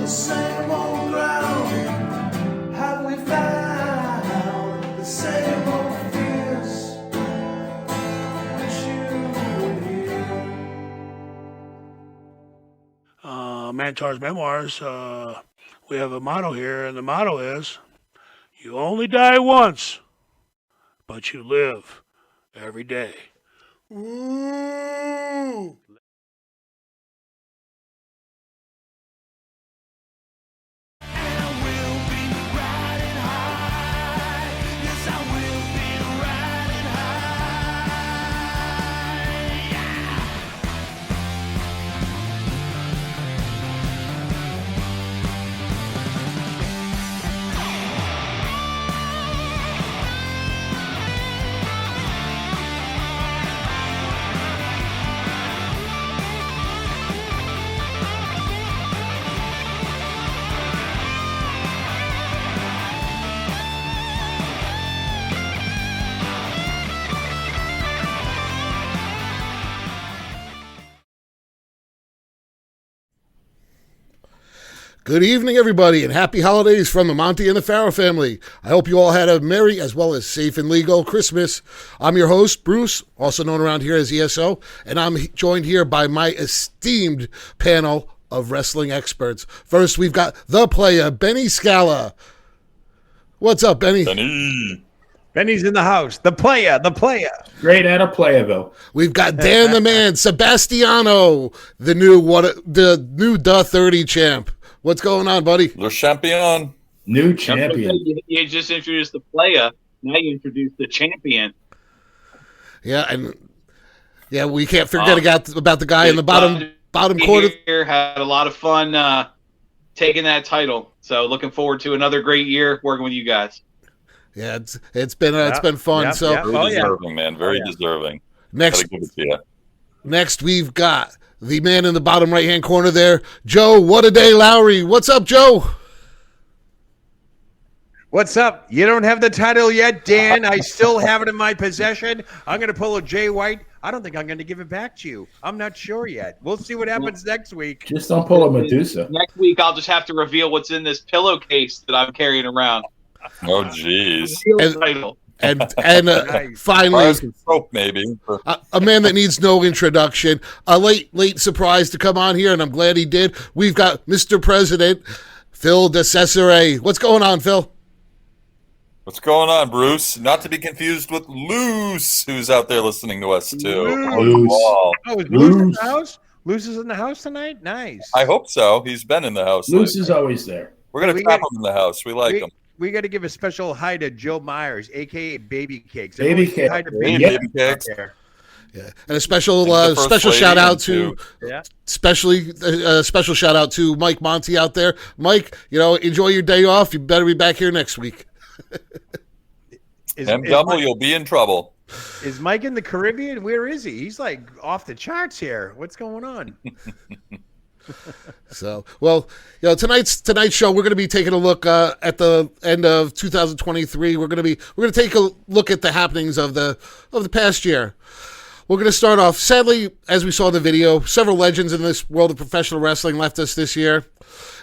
the same old ground? Have we found the same old fears? Wish you were here. Mantar's Memoirs, we have a motto here, and the motto is, you only die once, but you live every day. Ooh. Good evening, everybody, and happy holidays from the Monte and the Phaoh family. I hope you all had a merry as well as safe and legal Christmas. I'm your host, Bruce, also known around here as ESO, and I'm joined here by my esteemed panel of wrestling experts. First, we've got the player, Benny Scala. What's up, Benny? Benny's in the house. The player. Great at a Playerville. We've got Dan the Man, Sebastiano, the new 30 champ. What's going on, buddy? Le Champion. New champion. You just introduced the player. Now you introduced the champion. Yeah, we can't forget about the guy in the bottom quarter. Here had a lot of fun taking that title. So looking forward to another great year working with you guys. Yeah, it's been fun. Very deserving, man. Very deserving. Next, Gotta give it to you. Next, we've got the man in the bottom right-hand corner there, Joe What-A-Day Lowry. What's up, Joe? What's up? You don't have the title yet, Dan. I still have it in my possession. I'm going to pull a Jay White. I don't think I'm going to give it back to you. I'm not sure yet. We'll see what happens next week. Just don't pull a Medusa. Next week, I'll just have to reveal what's in this pillowcase that I'm carrying around. Oh, jeez. And finally, soap, maybe. A man that needs no introduction, a late surprise to come on here, and I'm glad he did. We've got Mr. President, Phil DeCesare. What's going on, Phil? What's going on, Bruce? Not to be confused with Luce, who's out there listening to us, too. Luce. Oh, is Luce in the house? Luce is in the house tonight? Nice. I hope so. He's been in the house. Luce is always there. We're going to trap him in the house. We like him. We got to give a special hi to Joe Myers, a.k.a. Baby Cakes. Baby Cakes. Hi to Baby Cakes. Yeah, and a special shout out to special shout out to Mike Monte out there. Mike, enjoy your day off. You better be back here next week. You'll be in trouble. Is Mike in the Caribbean? Where is he? He's like off the charts here. What's going on? So, tonight's show, we're going to be taking a look at the end of 2023. We're going to take a look at the happenings of the past year. We're going to start off. Sadly, as we saw in the video, several legends in this world of professional wrestling left us this year.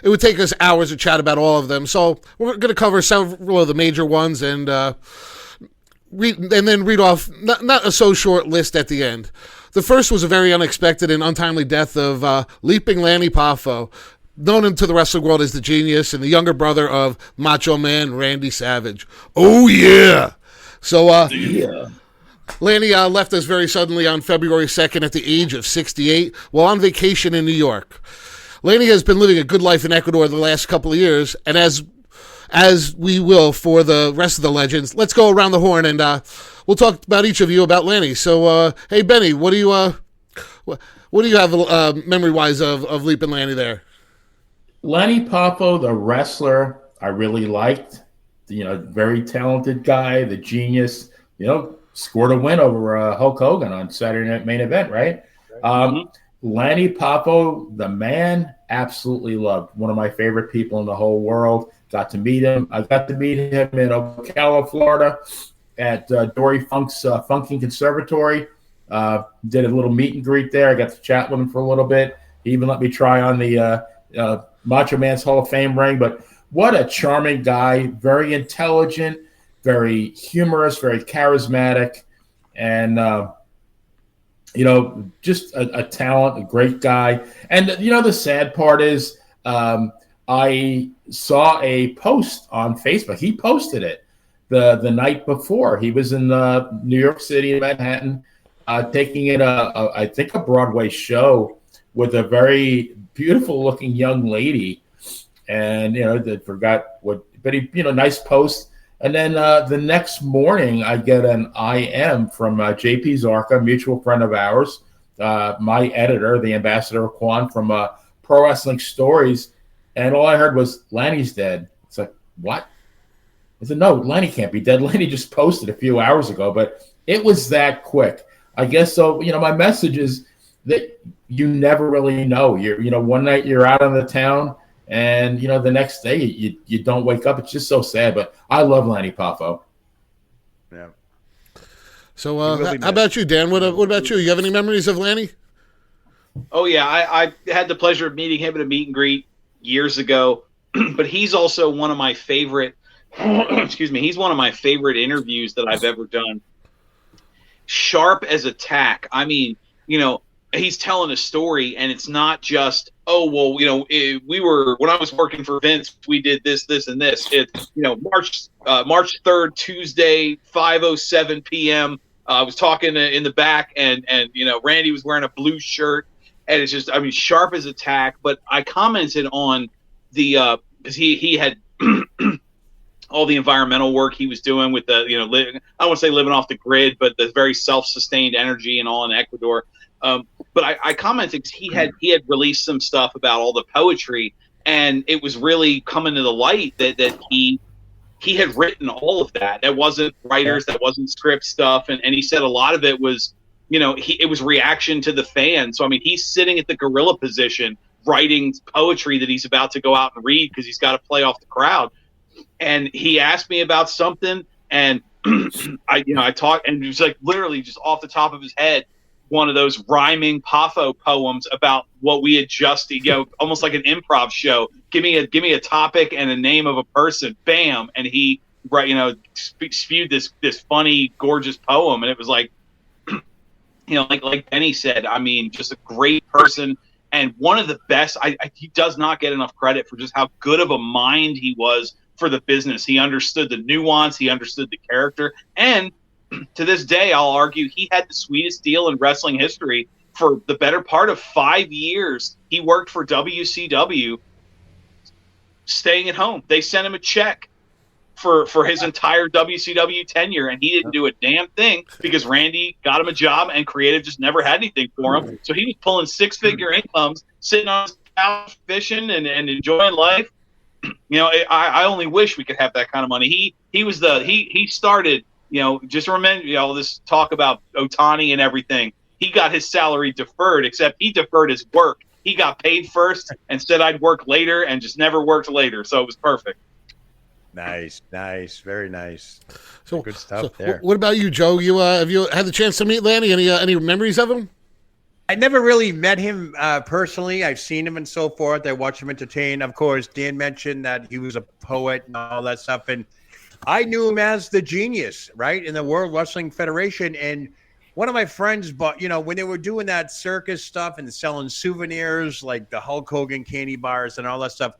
It would take us hours to chat about all of them. So we're going to cover several of the major ones and then read off not a so short list at the end. The first was a very unexpected and untimely death of Leaping Lanny Phaoh, known to the wrestling world as the Genius and the younger brother of Macho Man Randy Savage. Oh, yeah! So, Lanny left us very suddenly on February 2nd at the age of 68 while on vacation in New York. Lanny has been living a good life in Ecuador the last couple of years, and as we will for the rest of the legends, let's go around the horn and we'll talk about each of you about Lanny. So, hey Benny, what do you have memory-wise of Leaping Lanny there? Lanny Phaoh, the wrestler, I really liked. Very talented guy, the Genius. Scored a win over Hulk Hogan on Saturday Night Main Event, right? Lanny Phaoh, the man, absolutely loved. One of my favorite people in the whole world. Got to meet him. I got to meet him in Ocala, Florida, at Dory Funk's Funking Conservatory. Did a little meet and greet there. I got to chat with him for a little bit. He even let me try on the Macho Man's Hall of Fame ring. But what a charming guy, very intelligent, very humorous, very charismatic, and just a talent, a great guy. And the sad part is, I saw a post on Facebook. He posted it the night before. He was in New York City, in Manhattan, taking in I think a Broadway show with a very beautiful looking young lady, and they forgot what, but he nice post. And then the next morning, I get an IM from JP Zarka, a mutual friend of ours, my editor, the ambassador of Quan from Pro Wrestling Stories, and all I heard was Lanny's dead. It's like, what? I said, no, Lanny can't be dead. Lanny just posted a few hours ago, but it was that quick. I guess so. My message is that you never really know. One night you're out on the town, and the next day you don't wake up. It's just so sad. But I love Lanny Phaoh. Yeah. So how about you, Dan? What about you? You have any memories of Lanny? Oh yeah, I had the pleasure of meeting him at a meet and greet years ago. But he's also one of my favorite. Excuse me. He's one of my favorite interviews that I've ever done. Sharp as a tack. I mean, he's telling a story, and it's not just, oh, well, we were, when I was working for Vince, we did this, and this. It's, March 3rd, Tuesday, 5:07 p.m. I was talking in the back, and Randy was wearing a blue shirt, and it's just, I mean, sharp as a tack. But I commented on the, because he had all the environmental work he was doing with the, I won't say living off the grid, but the very self-sustained energy and all in Ecuador. But I commented because he had released some stuff about all the poetry, and it was really coming to the light that he had written all of that. That wasn't writers, that wasn't script stuff, and he said a lot of it was, it was reaction to the fans. So I mean, he's sitting at the gorilla position writing poetry that he's about to go out and read because he's got to play off the crowd. And he asked me about something, and I talked, and it was like literally just off the top of his head, one of those rhyming Phaoh poems about what we had just, almost like an improv show. Give me a topic and a name of a person. Bam, and he spewed this funny, gorgeous poem, and it was like, like Benny said, I mean, just a great person. And one of the best, he does not get enough credit for just how good of a mind he was for the business. He understood the nuance. He understood the character. And to this day, I'll argue he had the sweetest deal in wrestling history. For the better part of 5 years, he worked for WCW, staying at home. They sent him a check for his entire WCW tenure, and he didn't do a damn thing because Randy got him a job and Creative just never had anything for him. So he was pulling six-figure incomes, sitting on his couch fishing and enjoying life. I only wish we could have that kind of money. He started, just remember all this talk about Otani and everything. He got his salary deferred, except he deferred his work. He got paid first and said I'd work later, and just never worked later. So it was perfect. Nice, very nice. So good stuff there. What about you, Joe? You have you had the chance to meet Lanny? Any memories of him? I never really met him personally. I've seen him and so forth. I watched him entertain. Of course, Dan mentioned that he was a poet and all that stuff, and I knew him as the genius, right, in the World Wrestling Federation. And one of my friends bought, when they were doing that circus stuff and selling souvenirs like the Hulk Hogan candy bars and all that stuff,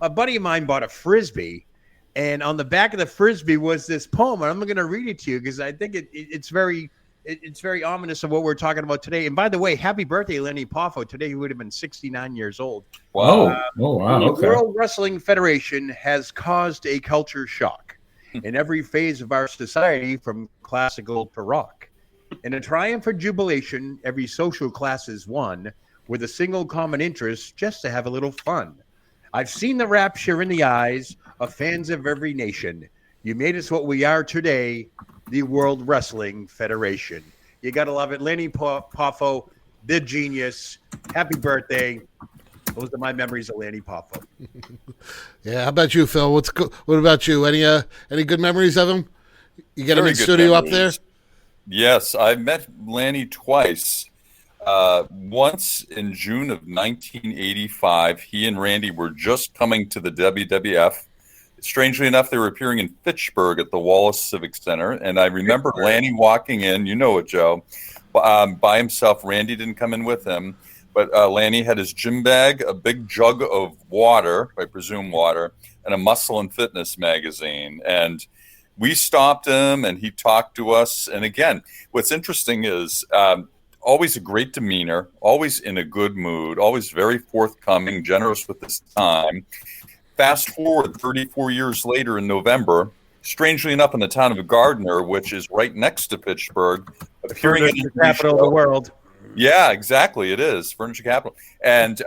a buddy of mine bought a Frisbee. And on the back of the Frisbee was this poem. And I'm going to read it to you because I think it's very ominous of what we're talking about today. And by the way, happy birthday, Lanny Phaoh. Today he would have been 69 years old. Wow. Wow. The Okay. World Wrestling Federation has caused a culture shock in every phase of our society, from classical to rock. In a triumph or jubilation, every social class is won with a single common interest, just to have a little fun. I've seen the rapture in the eyes of fans of every nation. You made us what we are today, the World Wrestling Federation. You got to love it. Lanny Phaoh, the genius. Happy birthday. Those are my memories of Lanny Phaoh. Yeah. How about you, Phil? What about you? Any good memories of him? You get him Very in good studio up there? memories. Yes, I met Lanny twice. once in June of 1985, he and Randy were just coming to the WWF. Strangely enough, they were appearing in Fitchburg at the Wallace Civic Center. And I remember Lanny walking in, you know it, Joe, by himself. Randy didn't come in with him. But Lanny had his gym bag, a big jug of water, I presume water, and a Muscle and Fitness magazine. And we stopped him, and he talked to us. And again, what's interesting is always a great demeanor, always in a good mood, always very forthcoming, generous with his time. Fast forward 34 years later in November, strangely enough in the town of Gardner, which is right next to Pittsburgh, appearing in the capital of the world. Yeah, exactly. It is furniture capital, and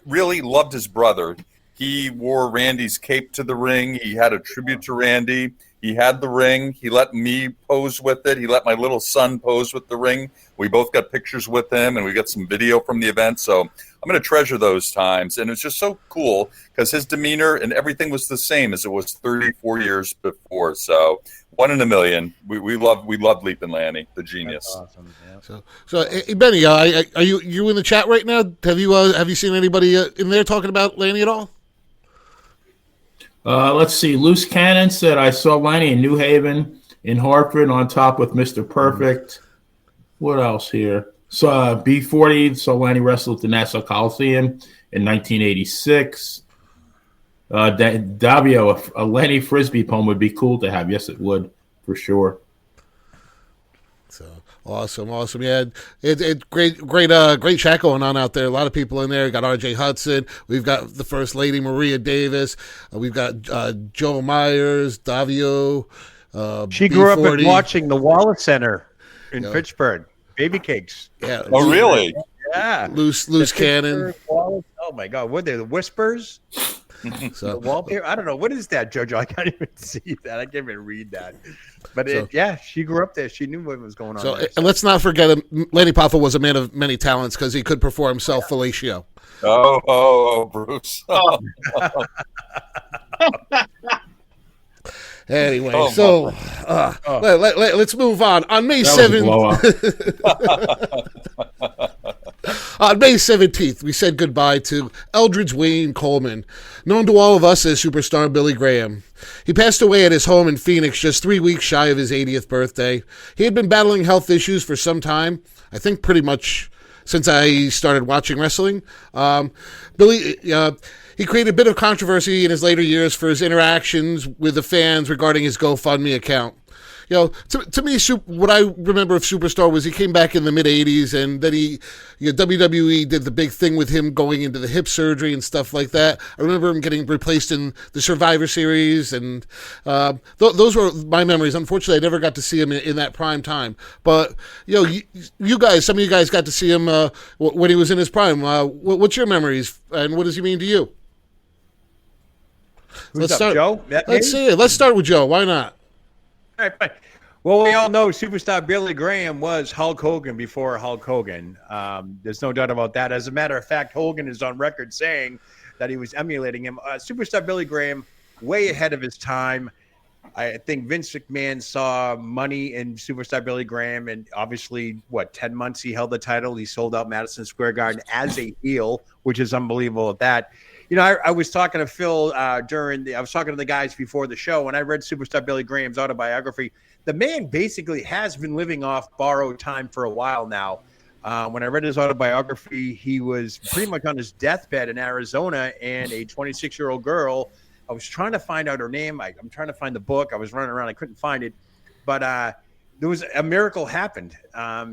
really loved his brother. He wore Randy's cape to the ring. He had a tribute to Randy. He had the ring. He let me pose with it. He let my little son pose with the ring. We both got pictures with him, and we got some video from the event. So I'm going to treasure those times. And it's just so cool because his demeanor and everything was the same as it was 34 years before. So one in a million. We love Leapin' Lanny, the genius. That's awesome. Yeah. So hey, Benny, are you in the chat right now? Have you seen anybody in there talking about Lanny at all? Let's see. Loose Cannon said, I saw Lanny in New Haven, in Hartford, on top with Mr. Perfect. What else here? So B40, saw Lanny wrestle at the Nassau Coliseum in 1986. Davio, a Lenny Frisbee poem would be cool to have. Yes, it would, for sure. So awesome. Yeah, it's great chat going on out there. A lot of people in there. We got RJ Hudson. We've got the First Lady Maria Davis. We've got Joe Myers, Davio. She grew up watching the Wallace Center in Fitchburg. Baby cakes. Yeah. Oh, really? Yeah. Loose Cannon. Oh my God! What are they? The Whispers. So The wallpaper. I don't know. What is that, JoJo? I can't even see that. I can't even read that. But she grew up there. She knew what was going on. So, there, and let's not forget him. Lenny Paffa was a man of many talents because he could perform self-fellatio. Bruce. Anyway, let's move on. On May 7th, on May 17th, we said goodbye to Eldridge Wayne Coleman, known to all of us as Superstar Billy Graham. He passed away at his home in Phoenix just 3 weeks shy of his 80th birthday. He had been battling health issues for some time, I think pretty much since I started watching wrestling. Billy... he created a bit of controversy in his later years for his interactions with the fans regarding his GoFundMe account. You know, to me, what I remember of Superstar was he came back in the mid-'80s, and then WWE did the big thing with him going into the hip surgery and stuff like that. I remember him getting replaced in the Survivor Series, and those were my memories. Unfortunately, I never got to see him in that prime time. But, you know, you guys, some of you guys got to see him when he was in his prime. What's your memories, and what does he mean to you? Let's start, Joe? Let's see it. Let's start with Joe. Why not? All right, fine. Well, we all know Superstar Billy Graham was Hulk Hogan before Hulk Hogan. There's no doubt about that. As a matter of fact, Hogan is on record saying that he was emulating him. Superstar Billy Graham, way ahead of his time. I think Vince McMahon saw money in Superstar Billy Graham, and obviously, 10 months he held the title. He sold out Madison Square Garden as a heel, which is unbelievable at that. You know, I was talking to Phil I was talking to the guys before the show, when I read Superstar Billy Graham's autobiography. The man basically has been living off borrowed time for a while now. When I read his autobiography, he was pretty much on his deathbed in Arizona, and a 26-year-old girl, I was trying to find out her name. I'm trying to find the book. I was running around. I couldn't find it. But there was a miracle happened.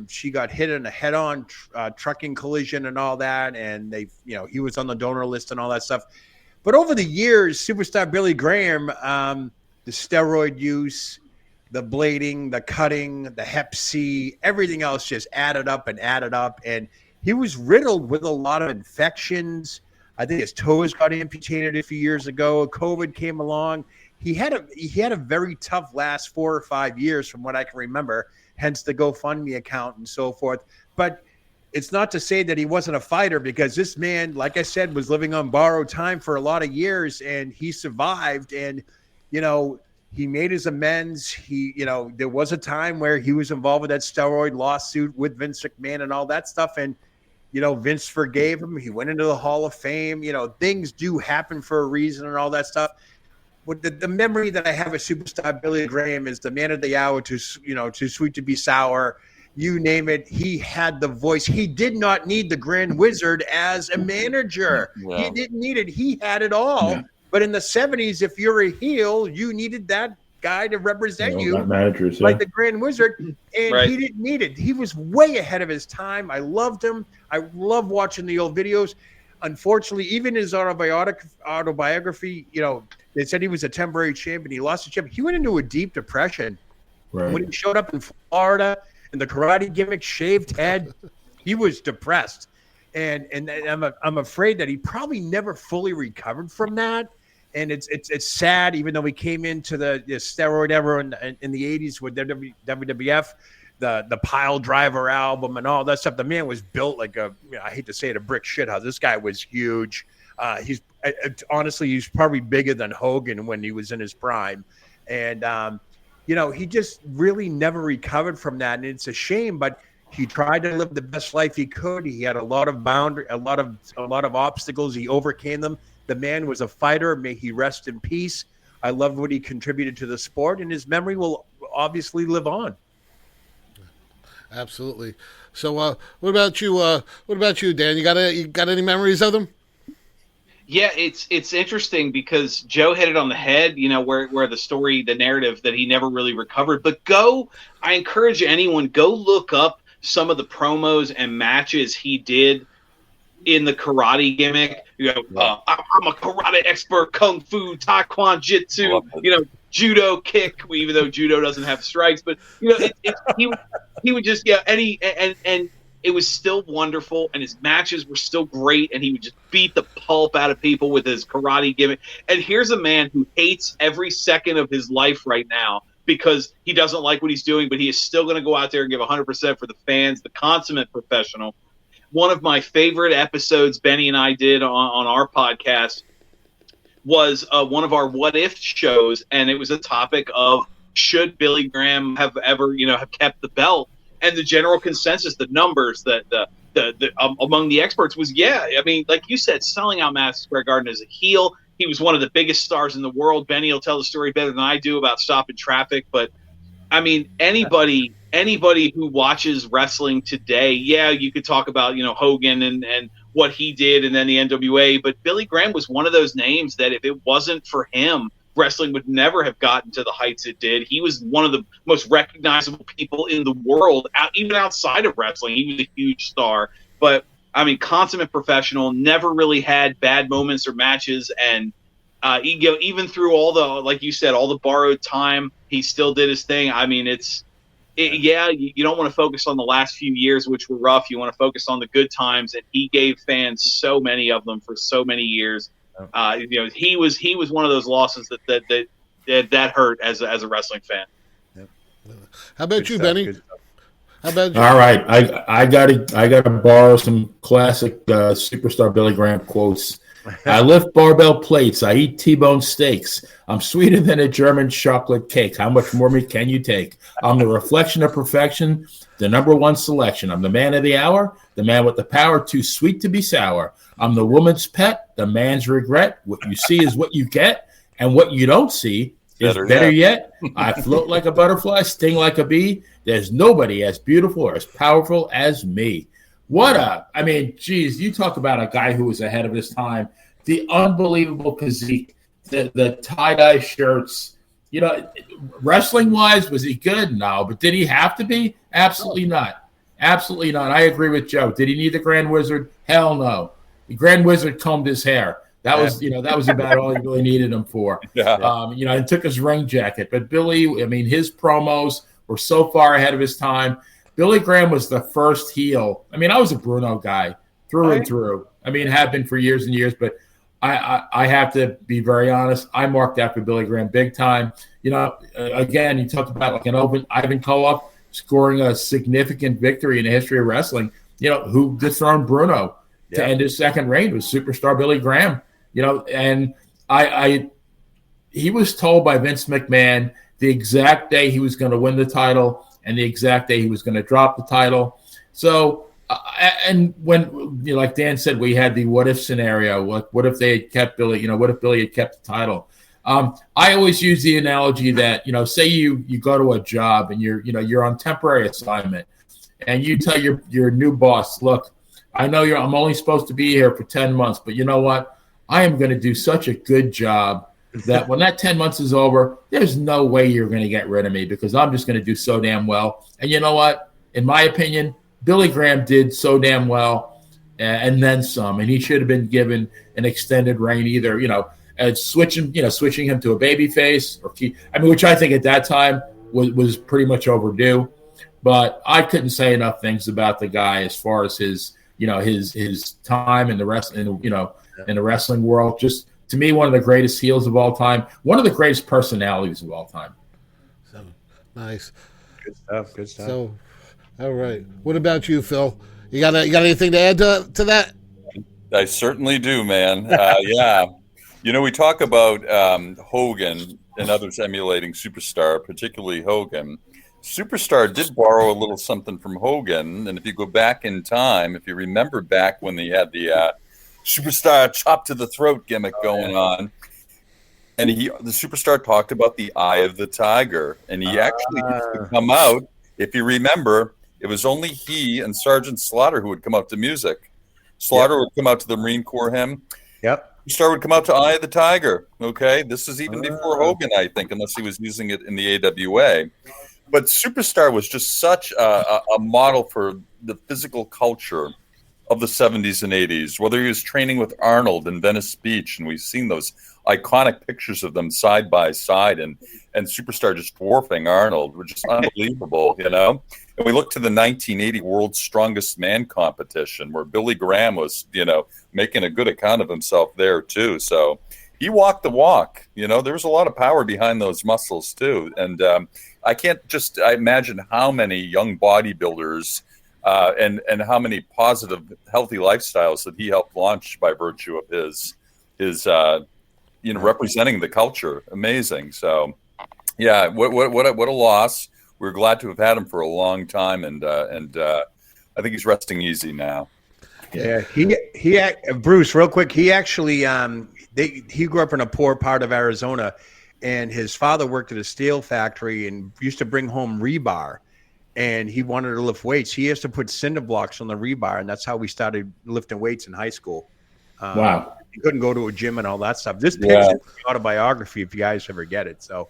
She got hit in a head-on trucking collision and all that, and he was on the donor list and all that stuff. But over the years, Superstar Billy Graham, the steroid use, the blading, the cutting, the Hep C, everything else just added up, and he was riddled with a lot of infections. I think his toes got amputated a few years ago. COVID came along. He had a very tough last 4 or 5 years from what I can remember, hence the GoFundMe account and so forth. But it's not to say that he wasn't a fighter, because this man, like I said, was living on borrowed time for a lot of years, and he survived, and, he made his amends. There was a time where he was involved with that steroid lawsuit with Vince McMahon and all that stuff, and Vince forgave him. He went into the Hall of Fame. Things do happen for a reason and all that stuff. But the memory that I have of superstar Billy Graham is the man of the hour, too sweet to be sour. You name it. He had the voice. He did not need the Grand Wizard as a manager. Yeah. He didn't need it. He had it all. Yeah. But in the 70s, if you're a heel, you needed that guy to represent you, managers, like the Grand Wizard, and Right. he didn't need it. He was way ahead of his time. I loved him. I love watching the old videos. Unfortunately, even his autobiography, they said he was a temporary champion. He lost the champion. He went into a deep depression. Right. When he showed up in Florida and the karate gimmick, shaved head, he was depressed. And I'm afraid that he probably never fully recovered from that. And it's sad, even though he came into the steroid era in the 80s with WWF, the pile driver album and all that stuff. The man was built like I hate to say it, a brick shithouse. This guy was huge. Honestly, he's probably bigger than Hogan when he was in his prime. And, he just really never recovered from that. And it's a shame, but he tried to live the best life he could. He had a lot of a lot of obstacles. He overcame them. The man was a fighter. May he rest in peace. I loved what he contributed to the sport, and his memory will obviously live on. Absolutely. So, what about you? What about you, Dan? You got any memories of them? Yeah, it's interesting because Joe hit it on the head, where the story, the narrative that he never really recovered. But I encourage anyone, go look up some of the promos and matches he did in the karate gimmick. I'm a karate expert, kung fu, taekwondo, jitsu, judo kick, even though judo doesn't have strikes. But he would just and it was still wonderful, and his matches were still great, and he would just beat the pulp out of people with his karate gimmick. And here's a man who hates every second of his life right now because he doesn't like what he's doing, but he is still going to go out there and give 100% for the fans, the consummate professional. One of my favorite episodes Benny and I did on our podcast was one of our What If shows, and it was a topic of should Billy Graham have ever, have kept the belt? And the general consensus, the numbers that among the experts was, I mean, like you said, selling out Madison Square Garden as a heel. He was one of the biggest stars in the world. Benny will tell the story better than I do about stopping traffic. But, I mean, anybody who watches wrestling today, you could talk about, Hogan and what he did and then the NWA. But Billy Graham was one of those names that if it wasn't for him, wrestling would never have gotten to the heights it did. He was one of the most recognizable people in the world, even outside of wrestling. He was a huge star. But, I mean, consummate professional, never really had bad moments or matches. And even through all the, like you said, all the borrowed time, he still did his thing. I mean, you don't want to focus on the last few years, which were rough. You want to focus on the good times. And he gave fans so many of them for so many years. He was one of those losses that hurt as a wrestling fan. How about you, Benny? How about you? All right, I gotta borrow some classic superstar Billy Graham quotes. I lift barbell plates. I eat T-bone steaks. I'm sweeter than a German chocolate cake. How much more meat can you take? I'm the reflection of perfection, the number one selection. I'm the man of the hour, the man with the power, too sweet to be sour. I'm the woman's pet, the man's regret. What you see is what you get, and what you don't see is better yet. I float like a butterfly, sting like a bee. There's nobody as beautiful or as powerful as me. You talk about a guy who was ahead of his time. The unbelievable physique, the tie-dye shirts. Wrestling-wise, was he good? No. But did he have to be? Absolutely not. Absolutely not. I agree with Joe. Did he need the Grand Wizard? Hell no. The Grand Wizard combed his hair. That was about all he really needed him for. And took his ring jacket. But Billy, I mean, his promos were so far ahead of his time. Billy Graham was the first heel. I mean, I was a Bruno guy through and through. I mean, have been for years and years, but I have to be very honest. I marked after Billy Graham big time. Again, you talked about like an Ivan Koloff scoring a significant victory in the history of wrestling. Who dethroned Bruno to end his second reign was superstar Billy Graham. And he was told by Vince McMahon the exact day he was going to win the title and the exact day he was going to drop the title. So And when, like Dan said, we had the what if scenario. What if they had kept Billy? What if Billy had kept the title? I always use the analogy that, say you go to a job and you're on temporary assignment, and you tell your new boss, look, I know I'm only supposed to be here for 10 months, but you know what? I am going to do such a good job that when that 10 months is over, there's no way you're going to get rid of me because I'm just going to do so damn well. And you know what? In my opinion, Billy Graham did so damn well and then some, and he should have been given an extended reign either, switching him to a baby face which I think at that time was pretty much overdue. But I couldn't say enough things about the guy as far as his time in the wrestling world. Just to me, one of the greatest heels of all time, one of the greatest personalities of all time. So nice, good stuff. So, all right. What about you, Phil? You got anything to add to that? I certainly do, man. Yeah. We talk about Hogan and others emulating Superstar, particularly Hogan. Superstar did borrow a little something from Hogan, and if you go back in time, if you remember back when they had the Superstar chop to the throat gimmick going on, and the Superstar talked about the eye of the tiger, and he actually used to come out. If you remember, it was only he and Sergeant Slaughter who would come out to music. Slaughter would come out to the Marine Corps hymn. Yep. Superstar would come out to Eye of the Tiger. Okay, this is even before Hogan, I think, unless he was using it in the AWA. But Superstar was just such a model for the physical culture of the 70s and 80s, whether he was training with Arnold in Venice Beach, and we've seen those iconic pictures of them side by side, and Superstar just dwarfing Arnold, which is unbelievable, And we look to the 1980 World's Strongest Man competition, where Billy Graham was, making a good account of himself there too. So he walked the walk. There was a lot of power behind those muscles too, and I can't just imagine how many young bodybuilders and how many positive, healthy lifestyles that he helped launch by virtue of his representing the culture. Amazing. So, yeah, what a loss. We're glad to have had him for a long time, and I think he's resting easy now. Yeah, he Bruce, real quick. He actually he grew up in a poor part of Arizona, and his father worked at a steel factory and used to bring home rebar. And he wanted to lift weights. He has to put cinder blocks on the rebar, and that's how we started lifting weights in high school. Wow. He couldn't go to a gym and all that stuff. This picture is autobiography if you guys ever get it. So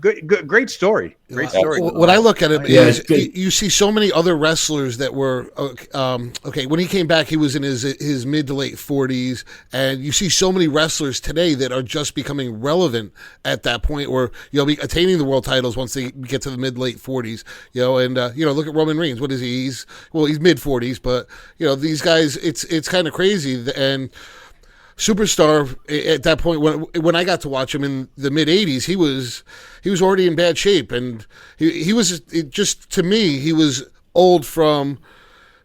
great story. Great story. What I look at him is you see so many other wrestlers that were okay. When he came back, he was in his mid to late 40s, and you see so many wrestlers today that are just becoming relevant at that point, or be attaining the world titles once they get to the mid late 40s. And look at Roman Reigns. What is he? He's mid 40s, but these guys, it's kind of crazy. And Superstar at that point, when I got to watch him in the mid 80s, he was already in bad shape, and he was just, to me, he was old from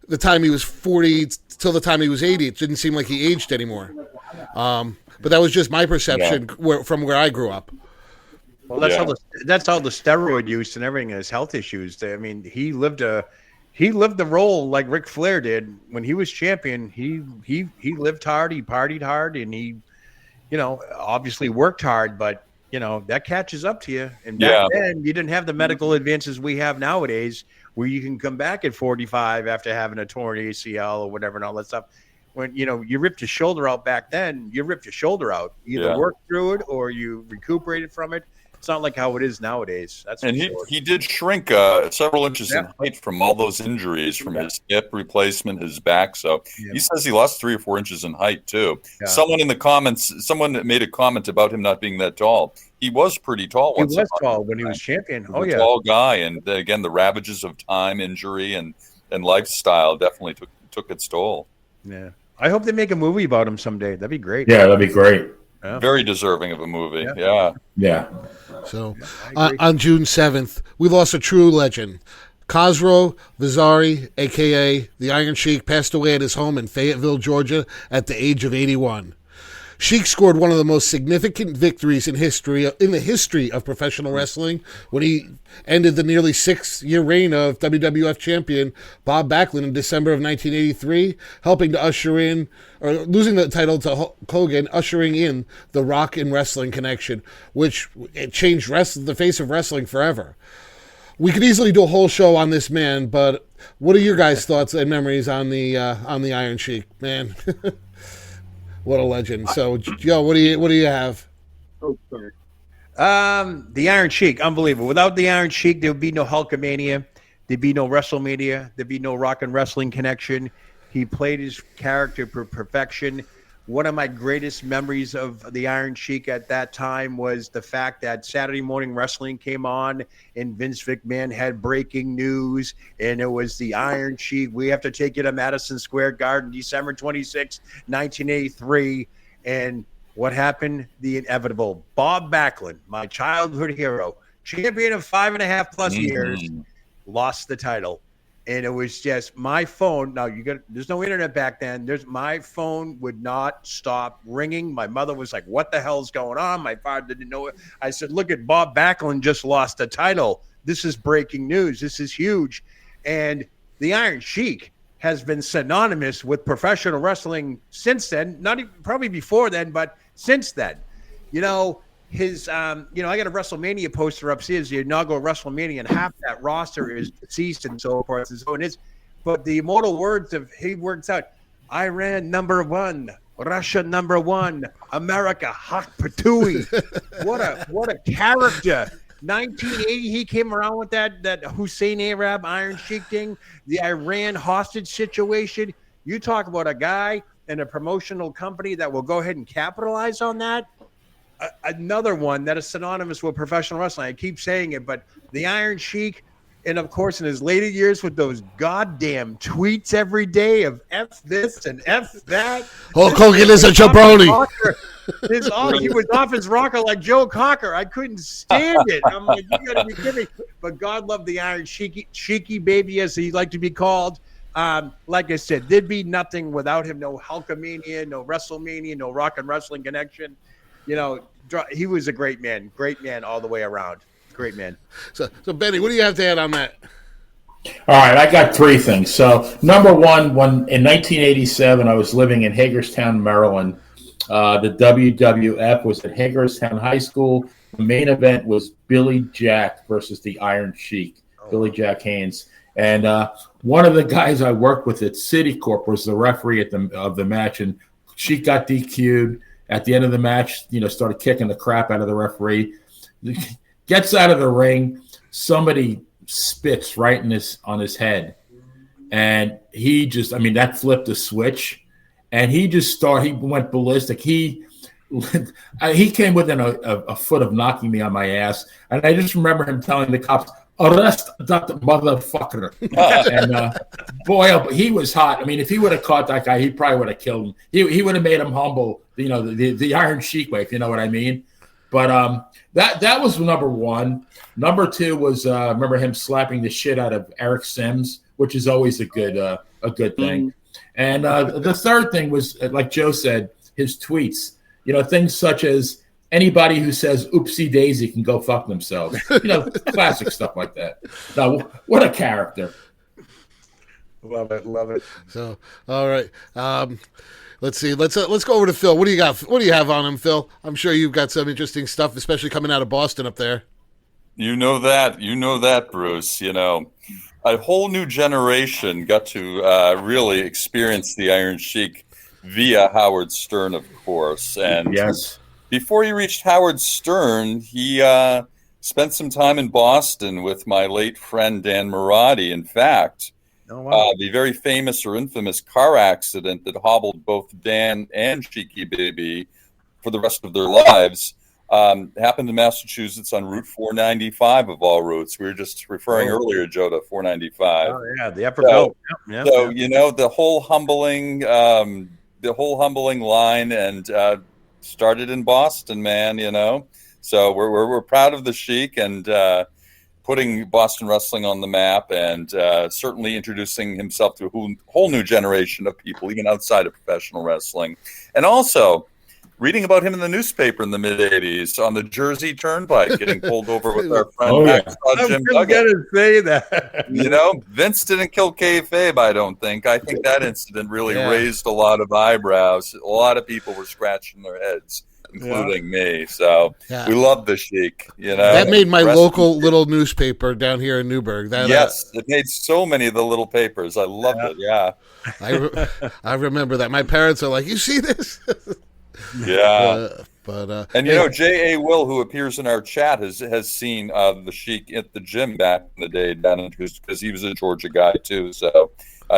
the time he was 40 till the time he was 80. It didn't seem like he aged anymore. But that was just my perception from where I grew up. Well, that's all the steroid use and everything, and his health issues. I mean, he lived the role like Ric Flair did when he was champion. He lived hard, he partied hard, and he, obviously worked hard. But that catches up to you. And back then, you didn't have the medical advances we have nowadays, where you can come back at 45 after having a torn ACL or whatever and all that stuff. When you ripped your shoulder out back then, you ripped your shoulder out. You either worked through it or you recuperated from it. It's not like how it is nowadays. He did shrink several inches in height from all those injuries, from his hip replacement, his back. So he says he lost 3 or 4 inches in height too. Yeah. Someone in the comments, made a comment about him not being that tall. He was pretty tall. He was tall when he was champion. He was a tall guy, and again, the ravages of time, injury, and lifestyle definitely took its toll. Yeah, I hope they make a movie about him someday. That'd be great. Yeah, that'd be great. Yeah. Very deserving of a movie. Yeah. So, on June 7th, we lost a true legend. Khosrow Vazari, a.k.a. the Iron Sheik, passed away at his home in Fayetteville, Georgia, at the age of 81. Sheik scored one of the most significant victories in the history of professional wrestling when he ended the nearly 6-year reign of WWF champion Bob Backlund in December of 1983, helping to usher in, or losing the title to Hulk Hogan, ushering in the Rock and Wrestling connection, which it changed the face of wrestling forever. We could easily do a whole show on this man, but what are your guys' thoughts and memories on the Iron Sheik, man? What a legend! So, Joe, what do you have? Oh, sorry. The Iron Sheik, unbelievable. Without the Iron Sheik, there would be no Hulkamania. There'd be no WrestleMania. There'd be no Rock and Wrestling connection. He played his character for perfection. One of my greatest memories of the Iron Sheik at that time was the fact that Saturday Morning Wrestling came on and Vince McMahon had breaking news, and it was the Iron Sheik. We have to take you to Madison Square Garden, December 26, 1983. And what happened? The inevitable. Bob Backlund, my childhood hero, champion of 5.5+ years, lost the title. And it was just my phone. Now there's no internet back then. My phone would not stop ringing. My mother was like, "What the hell's going on?" My father didn't know it. I said, "Look at Bob Backlund just lost the title. This is breaking news. This is huge." And the Iron Sheik has been synonymous with professional wrestling since then. Not even, probably before then, but since then. His, I got a WrestleMania poster upstairs, the inaugural WrestleMania, and half that roster is deceased and so forth and so on. But the immortal words of, he works out, Iran #1, Russia #1, America Hak Patui. What a character. 1980, he came around with that Hussein Arab Iron Sheik thing, the Iran hostage situation. You talk about a guy and a promotional company that will go ahead and capitalize on that. Another one that is synonymous with professional wrestling. I keep saying it, but the Iron Sheik, and of course in his later years with those goddamn tweets every day of F this and F that. Hulk Hogan is a jabroni. He was off his rocker like Joe Cocker. I couldn't stand it. I'm like, you gotta be kidding me. But God love the Iron Sheiky baby, as he liked to be called. Like I said, there'd be nothing without him. No Hulkamania, no WrestleMania, no Rock and Wrestling connection. He was a great man all the way around. Great man. So Benny, what do you have to add on that? All right, I got 3 things. So, number one, when in 1987 I was living in Hagerstown, Maryland, the WWF was at Hagerstown High School. The main event was Billy Jack versus the Iron Sheik, Billy Jack Haynes. And one of the guys I worked with at Citicorp was the referee of the match, and Sheik got DQ'd. At the end of the match, started kicking the crap out of the referee. Gets out of the ring. Somebody spits right on his head. And he just, that flipped a switch. And he went ballistic. He came within a foot of knocking me on my ass. And I just remember him telling the cops, "Arrest that motherfucker." And boy, he was hot. If he would have caught that guy, he probably would have killed him. He would have made him humble, the Iron Sheik way, if you know what I mean. But that was number one. Number 2 was remember him slapping the shit out of Eric Sims, which is always a good thing. And the third thing was, like Joe said, his tweets. Things such as, anybody who says "oopsie daisy" can go fuck themselves. Classic stuff like that. Now, what a character! Love it. So, all right. Let's see. Let's go over to Phil. What do you got? What do you have on him, Phil? I'm sure you've got some interesting stuff, especially coming out of Boston up there. You know that, Bruce. A whole new generation got to really experience the Iron Sheik via Howard Stern, of course. And yes. Before he reached Howard Stern, he spent some time in Boston with my late friend Dan Marotti. In fact, the very famous or infamous car accident that hobbled both Dan and Cheeky Baby for the rest of their lives happened in Massachusetts on Route 495 of all routes. We were just referring earlier, Joe, to 495. Oh yeah, the upper belt. Yeah. So the whole humbling line and. Started in Boston, man, So we're proud of the Sheik and putting Boston wrestling on the map and certainly introducing himself to a whole new generation of people, even outside of professional wrestling. And also, reading about him in the newspaper in the mid '80s on the Jersey Turnpike, getting pulled over with our friend Oh, yeah. Hacksaw Jim I'm Duggan. gonna say that. You know, Vince didn't kill kayfabe, I don't think. I think that incident really Yeah. raised a lot of eyebrows. A lot of people were scratching their heads, including me. So Yeah. we love the Sheik. You know, That made my Rest- local little newspaper down here in Newburgh. That, Yes, it made so many of the little papers. I loved it. Yeah, I remember that. My parents are like, "You see this?" yeah. And you hey, know, J.A. Will, who appears in our chat, has seen the Sheik at the gym back in the day down in because he was a Georgia guy too. So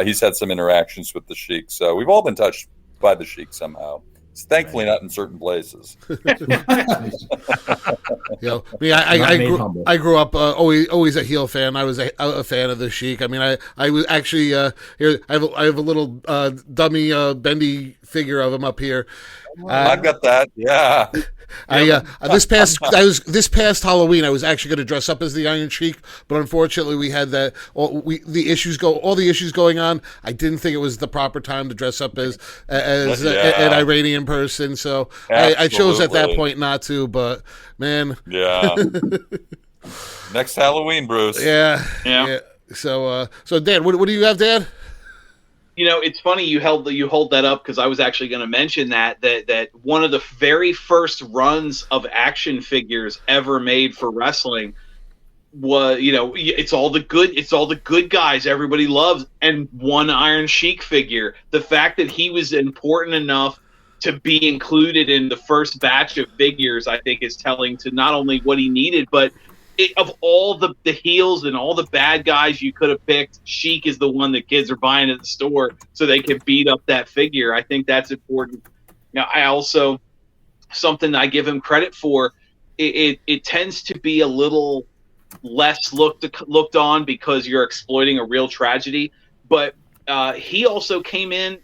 he's had some interactions with the Sheik. So we've all been touched by the Sheik somehow. It's thankfully not in certain places. you know, I Not made grew, humble. I grew up always a heel fan. I was a fan of the Sheik. I mean, I was actually here. I have a little dummy bendy figure of him up here. I've got that. Yeah. This past Halloween I was actually going to dress up as the Iron Sheik, but unfortunately we had all the issues going on. I didn't think it was the proper time to dress up as an Iranian person, so I chose at that Absolutely. point not to. But man, Yeah. Next Halloween, Bruce. yeah. So Dan, what do you have, Dan? You know, it's funny you hold that up because I was actually going to mention that one of the very first runs of action figures ever made for wrestling was, you know, it's all the good guys everybody loves, and one Iron Sheik figure. The fact that he was important enough to be included in the first batch of figures, I think, is telling to not only what he needed, but of all the heels and all the bad guys you could have picked, Sheik is the one that kids are buying at the store so they can beat up that figure. I think that's important. Now, I also, something I give him credit for, it tends to be a little less looked on because you're exploiting a real tragedy. But he also came in,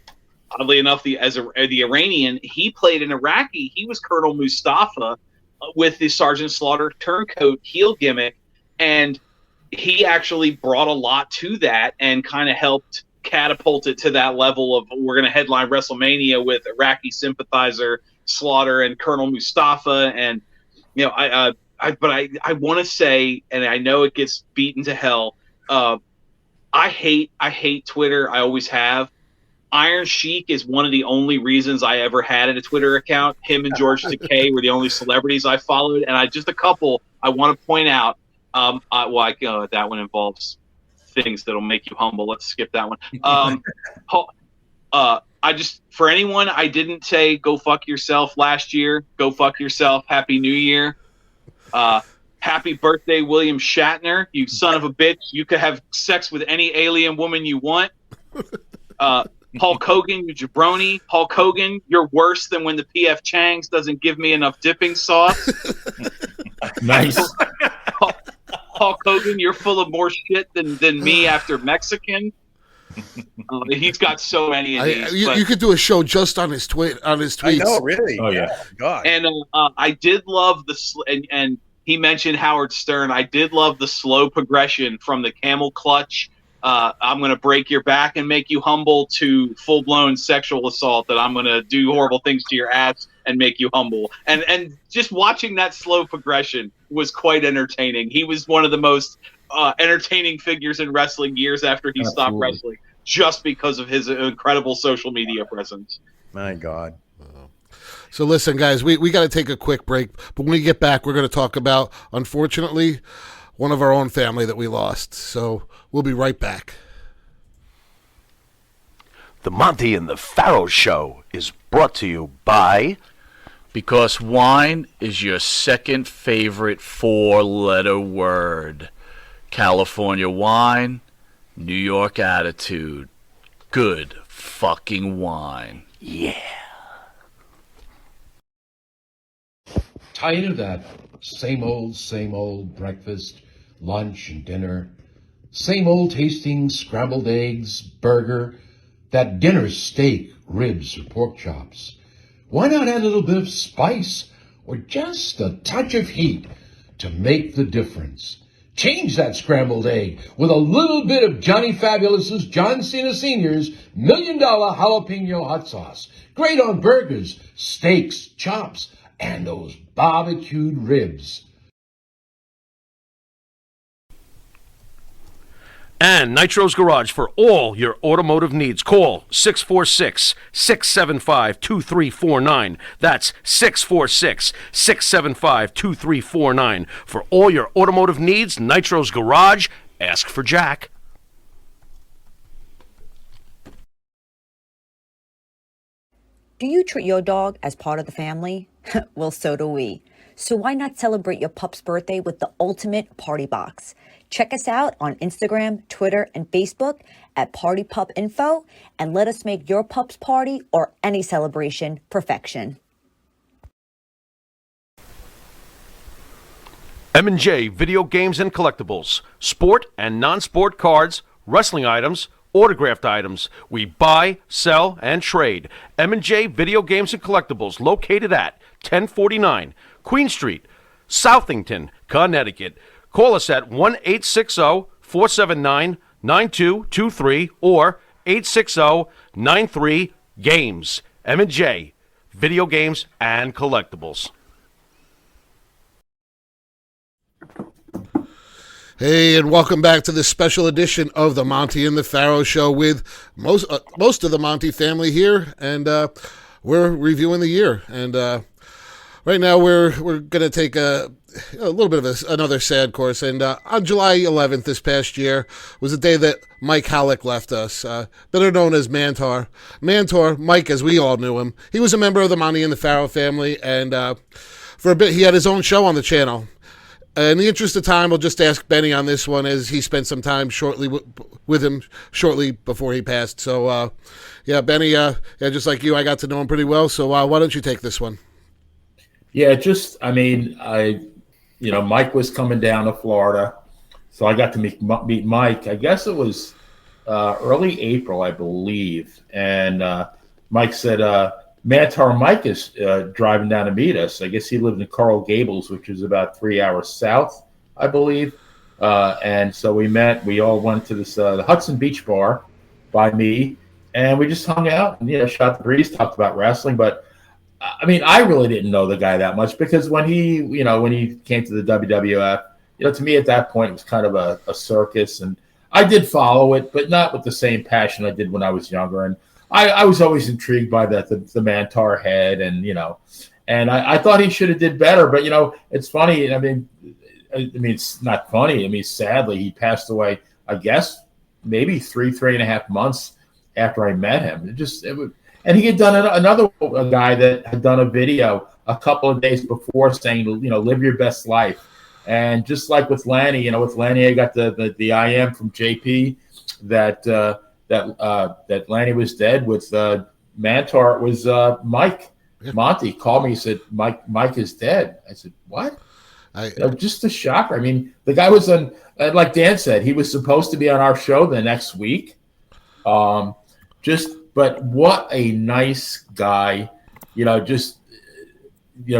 oddly enough, the Iranian. He played an Iraqi. He was Colonel Mustafa with the Sergeant Slaughter turncoat heel gimmick, and he actually brought a lot to that and kind of helped catapult it to that level of we're going to headline WrestleMania with Iraqi sympathizer Slaughter and Colonel Mustafa. And you know, I want to say, and I know it gets beaten to hell, I hate Twitter. I always have. Iron Sheik is one of the only reasons I ever had a Twitter account. Him and George Takei were the only celebrities I followed, and just a couple I want to point out. That one involves things that'll make you humble. Let's skip that one. For anyone I didn't say go fuck yourself last year, go fuck yourself. Happy New Year. Happy birthday, William Shatner. You son of a bitch. You could have sex with any alien woman you want. Hulk Hogan, you jabroni. Hulk Hogan, you're worse than when the P.F. Chang's doesn't give me enough dipping sauce. Nice. Hulk Hogan, you're full of more shit than me after Mexican. He's got so many of these. You could do a show just on his tweets. I know, really. Oh, yeah. God. And I did love and he mentioned Howard Stern. I did love the slow progression from the camel clutch. I'm going to break your back and make you humble to full-blown sexual assault, that I'm going to do horrible things to your ass and make you humble. And just watching that slow progression was quite entertaining. He was one of the most entertaining figures in wrestling years after he stopped wrestling, just because of his incredible social media presence. My God. So listen, guys, we got to take a quick break, but when we get back, we're going to talk about, unfortunately, one of our own family that we lost. So we'll be right back. The Monte and the Phaoh Show is brought to you by... Because wine is your second favorite four-letter word. California wine, New York attitude. Good fucking wine. Yeah. Tired of that same old breakfast, lunch, and dinner? Same old tasting scrambled eggs, burger, that dinner steak, ribs, or pork chops? Why not add a little bit of spice or just a touch of heat to make the difference? Change that scrambled egg with a little bit of Johnny Fabulous's John Cena Sr.'s $1 Million Jalapeno Hot Sauce. Great on burgers, steaks, chops, and those barbecued ribs. And Nitro's Garage for all your automotive needs. Call 646-675-2349. That's 646-675-2349. For all your automotive needs, Nitro's Garage. Ask for Jack. Do you treat your dog as part of the family? Well, so do we. So why not celebrate your pup's birthday with the ultimate party box? Check us out on Instagram, Twitter, and Facebook at Party Pup Info, and let us make your pup's party or any celebration perfection. M&J Video Games and Collectibles. Sport and non-sport cards, wrestling items, autographed items. We buy, sell, and trade. M&J Video Games and Collectibles, located at 1049 Queen Street, Southington, Connecticut. Call us at 1-860-479-9223 or 860-93-GAMES. M&J Video Games and Collectibles. Hey, and welcome back to this special edition of the Monte and the Phaoh Show with most of the Monte family here, and we're reviewing the year. And right now we're going to take a little bit of another sad course. And on July 11th this past year was the day that Mike Halleck left us, better known as Mantor. Mike, as we all knew him, he was a member of the Monte and the Phaoh family, and for a bit he had his own show on the channel. In the interest of time, we'll just ask Benny on this one, as he spent some time with him shortly before he passed. So, yeah, Benny, just like you, I got to know him pretty well. So why don't you take this one? Yeah, Mike was coming down to Florida, so I got to meet Mike. I guess it was early April, I believe. And Mike said, Mantar Mike is driving down to meet us. I guess he lived in Coral Gables, which is about 3 hours south, I believe. And so we met. We all went to this the Hudson Beach Bar by me, and we just hung out and shot the breeze, talked about wrestling. But I mean, I really didn't know the guy that much, because when he came to the WWF, to me at that point it was kind of a circus, and I did follow it, but not with the same passion I did when I was younger. And I was always intrigued by the Mantar head, and and I thought he should have did better. But it's funny. I mean, it's not funny. I mean, sadly, he passed away, I guess, maybe 3.5 months after I met him. And he had done another guy that had done a video a couple of days before saying, live your best life. And just like with Lanny, with Lanny, I got the IM from JP that Lanny was dead. With Mantar, it was Mike. Yeah. Monte called me. He said, Mike is dead. I said, what? Just a shocker. I mean, the guy was on, like Dan said, he was supposed to be on our show the next week. But what a nice guy.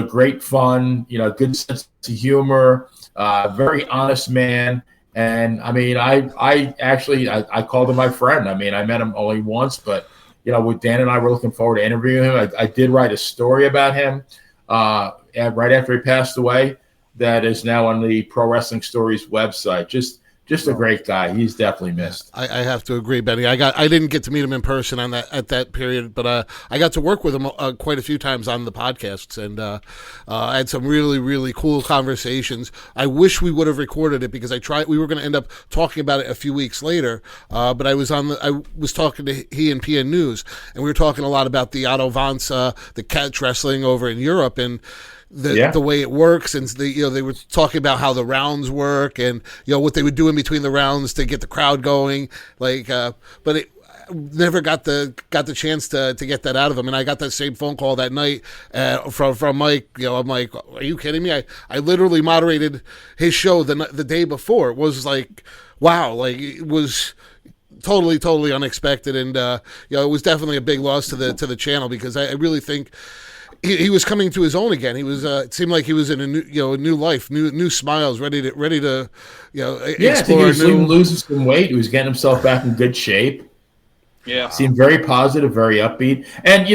Great fun, good sense of humor, very honest man. And I mean, I called him my friend. I mean, I met him only once, but with Dan and I were looking forward to interviewing him. I did write a story about him right after he passed away that is now on the Pro Wrestling Stories website. Just a great guy. He's definitely missed. I have to agree, Benny. I didn't get to meet him in person at that period, but I got to work with him quite a few times on the podcasts, and I had some really, really cool conversations. I wish we would have recorded it, because we were going to end up talking about it a few weeks later, but I was talking to he and PN News, and we were talking a lot about the Otto Vance, the catch wrestling over in Europe, and the way it works, and they were talking about how the rounds work, and what they would do in between the rounds to get the crowd going, but it never got the chance to get that out of him. And I got that same phone call that night from Mike. I'm like, are you kidding me? I literally moderated his show the day before. It was like, wow, like it was totally unexpected, and it was definitely a big loss to the channel, because I really think he was coming to his own again. He was. It seemed like he was in a new life, new smiles, ready to explore. I think he was losing some weight. He was getting himself back in good shape. Yeah. Seemed very positive, very upbeat. And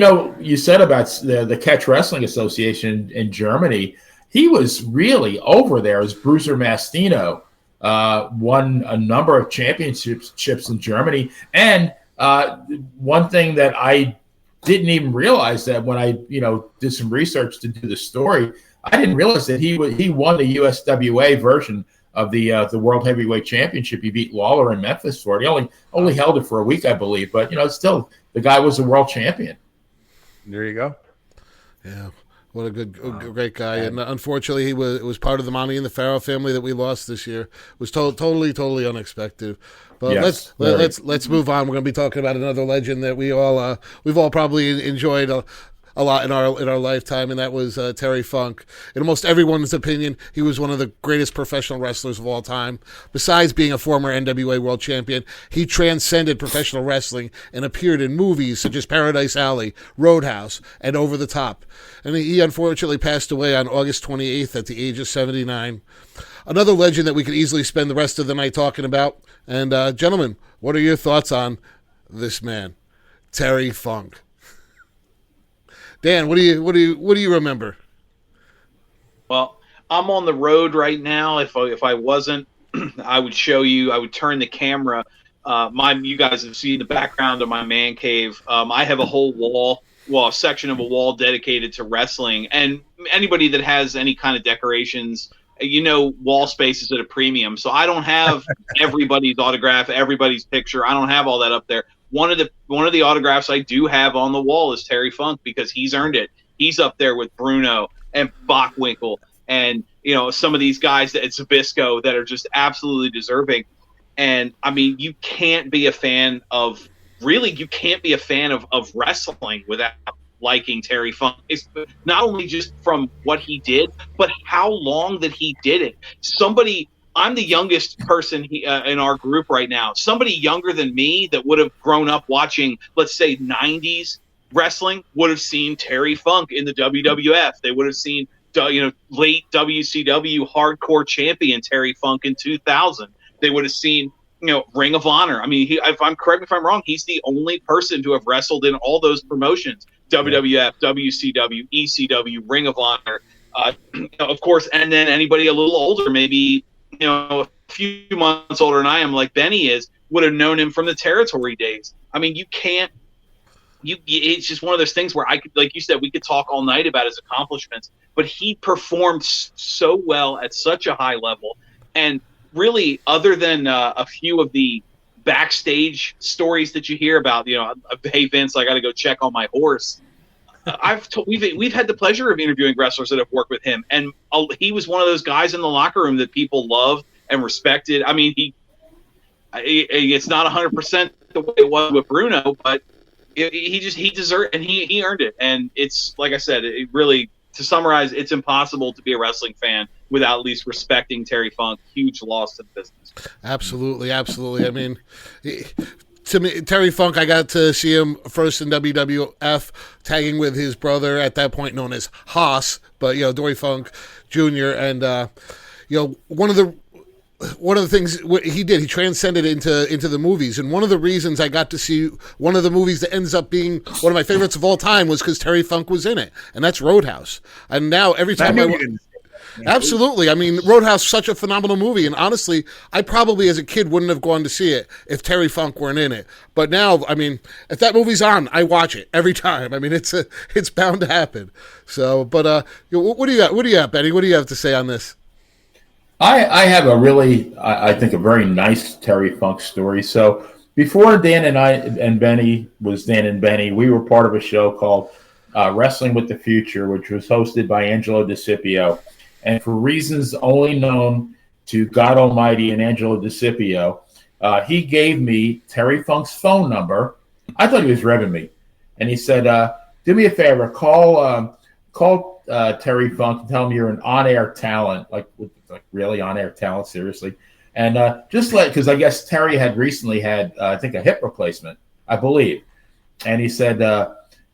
you said about the Catch Wrestling Association in Germany. He was really over there as Bruiser Mastino. Won a number of championships in Germany. And one thing that I didn't even realize, that when I did some research to do the story, I didn't realize that he won the USWA version of the World Heavyweight Championship. He beat Lawler in Memphis for it. He only held it for a week, I believe, but still, the guy was a world champion. There you go. Yeah. What a great guy. And unfortunately, it was part of the Monte and the Phaoh family that we lost this year. It was totally unexpected. But Yes, let's move on. We're going to be talking about another legend that we've all probably enjoyed a lot in our lifetime, and that was Terry Funk. In almost everyone's opinion, he was one of the greatest professional wrestlers of all time. Besides being a former NWA World Champion, he transcended professional wrestling and appeared in movies such as Paradise Alley, Roadhouse, and Over the Top. And he unfortunately passed away on August 28th at the age of 79. Another legend that we could easily spend the rest of the night talking about. And gentlemen, what are your thoughts on this man, Terry Funk? Dan, what do you remember? Well, I'm on the road right now. If I wasn't, I would show you. I would turn the camera. You guys have seen the background of my man cave. I have a whole a section of a wall dedicated to wrestling. And anybody that has any kind of decorations, wall space is at a premium. So I don't have everybody's autograph, everybody's picture. I don't have all that up there. One of the autographs I do have on the wall is Terry Funk, because he's earned it. He's up there with Bruno and Bockwinkel and some of these guys at Zbyszko that are just absolutely deserving. And I mean, you can't be a fan of wrestling without liking Terry Funk. It's not only just from what he did, but how long that he did it. I'm the youngest person in our group right now. Somebody younger than me that would have grown up watching, let's say, 90s wrestling would have seen Terry Funk in the WWF. They would have seen, late WCW hardcore champion Terry Funk in 2000. They would have seen, Ring of Honor. I mean, correct me if I'm wrong, he's the only person to have wrestled in all those promotions: WWF, WCW, ECW, Ring of Honor, of course. And then anybody a little older, maybe a few months older than I am, like Benny is, would have known him from the territory days. I mean, it's just one of those things where I could, like you said, we could talk all night about his accomplishments, but he performed so well at such a high level. And really, other than a few of the backstage stories that you hear about, hey Vince, I got to go check on my horse. We've had the pleasure of interviewing wrestlers that have worked with him, and he was one of those guys in the locker room that people loved and respected. I mean, it's not 100% the way it was with Bruno, but he deserved, and he earned it. And it's like I said, it really, to summarize, it's impossible to be a wrestling fan without at least respecting Terry Funk. Huge loss to the business. Absolutely. I mean, to me, Terry Funk, I got to see him first in WWF, tagging with his brother at that point known as Haas, but Dory Funk Jr. And one of the things he did, he transcended into the movies. And one of the reasons I got to see one of the movies that ends up being one of my favorites of all time was because Terry Funk was in it, and that's Roadhouse. And now every time Absolutely. I mean, Roadhouse, such a phenomenal movie. And honestly, I probably as a kid wouldn't have gone to see it if Terry Funk weren't in it. But now, I mean, if that movie's on, I watch it every time. I mean, it's bound to happen. So, but what do you got, Benny? What do you have to say on this? I have I think a very nice Terry Funk story. So before Dan and Benny was Dan and Benny, we were part of a show called Wrestling with the Future, which was hosted by Angelo DeCipio. And for reasons only known to God Almighty and Angelo DeCipio, he gave me Terry Funk's phone number. I thought he was revving me. And he said, do me a favor, call Terry Funk and tell him you're an on-air talent, like really on-air talent, seriously. And because I guess Terry had recently had, I think, a hip replacement, I believe. And he said,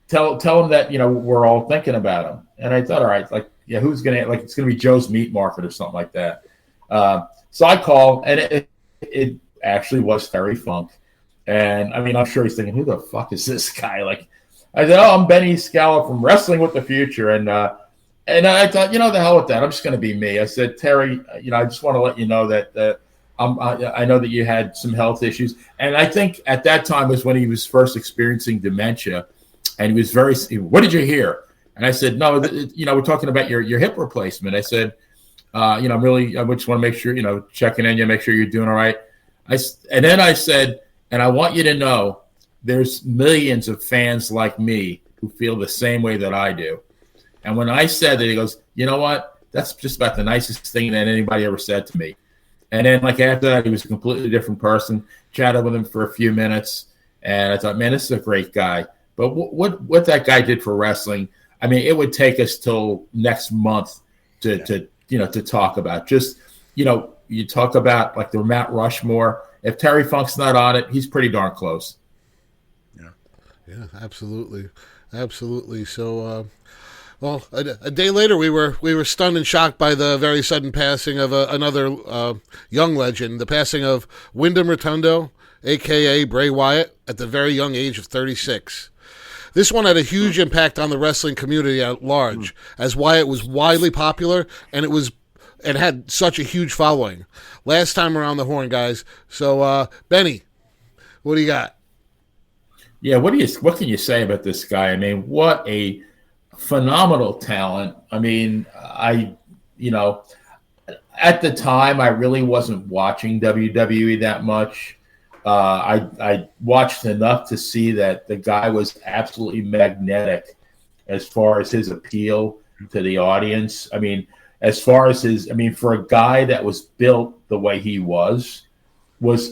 tell him that, we're all thinking about him. And I thought, all right, who's going to, it's going to be Joe's Meat Market or something like that. So I called, and it actually was Terry Funk. And I mean, I'm sure he's thinking, who the fuck is this guy? Like, I said, oh, I'm Benny Scala from Wrestling with the Future. And I thought, the hell with that. I'm just going to be me. I said, Terry, I just want to let you know that I know that you had some health issues. And I think at that time was when he was first experiencing dementia. And he was what did you hear? And I said, no, we're talking about your hip replacement. I said, I just want to make sure, checking in, make sure you're doing all right. And then I said, and I want you to know there's millions of fans like me who feel the same way that I do. And when I said that, he goes, you know what? That's just about the nicest thing that anybody ever said to me. And then after that, he was a completely different person. Chatted with him for a few minutes. And I thought, man, this is a great guy. But what that guy did for wrestling, I mean, it would take us till next month to talk about. Just, you talk about like the Mount Rushmore. If Terry Funk's not on it, he's pretty darn close. Yeah, absolutely. So, well, a day later, we were stunned and shocked by the very sudden passing of another young legend, the passing of Wyndham Rotundo, a.k.a. Bray Wyatt, at the very young age of 36. This one had a huge impact on the wrestling community at large, as Wyatt was widely popular, and it had such a huge following. Last time around the horn, guys. So, Benny, what do you got? Yeah, what can you say about this guy? I mean, what a phenomenal talent. I mean, at the time, I really wasn't watching WWE that much. I watched enough to see that the guy was absolutely magnetic as far as his appeal to the audience. I mean, for a guy that was built the way he was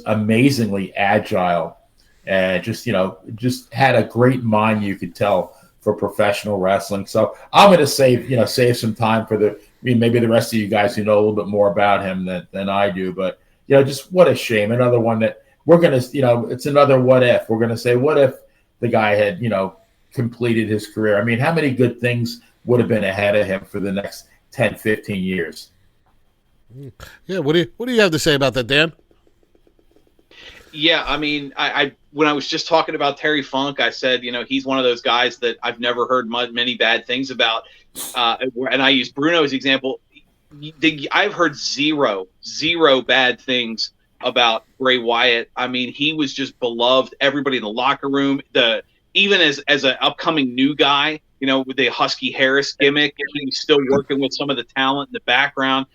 amazingly agile and just had a great mind, you could tell, for professional wrestling. So I'm going to save some time for maybe the rest of you guys who know a little bit more about him than I do. But, just what a shame. Another one that we're going to, it's another what if. We're going to say, what if the guy had, completed his career? I mean, how many good things would have been ahead of him for the next 10, 15 years? Yeah, what do you have to say about that, Dan? Yeah, I mean, I when I was just talking about Terry Funk, I said, he's one of those guys that I've never heard many bad things about. And I use Bruno as an example. I've heard zero bad things about Bray Wyatt. I mean, he was just beloved. Everybody in the locker room, even as an upcoming new guy, with the Husky Harris gimmick, he was still working with some of the talent in the background.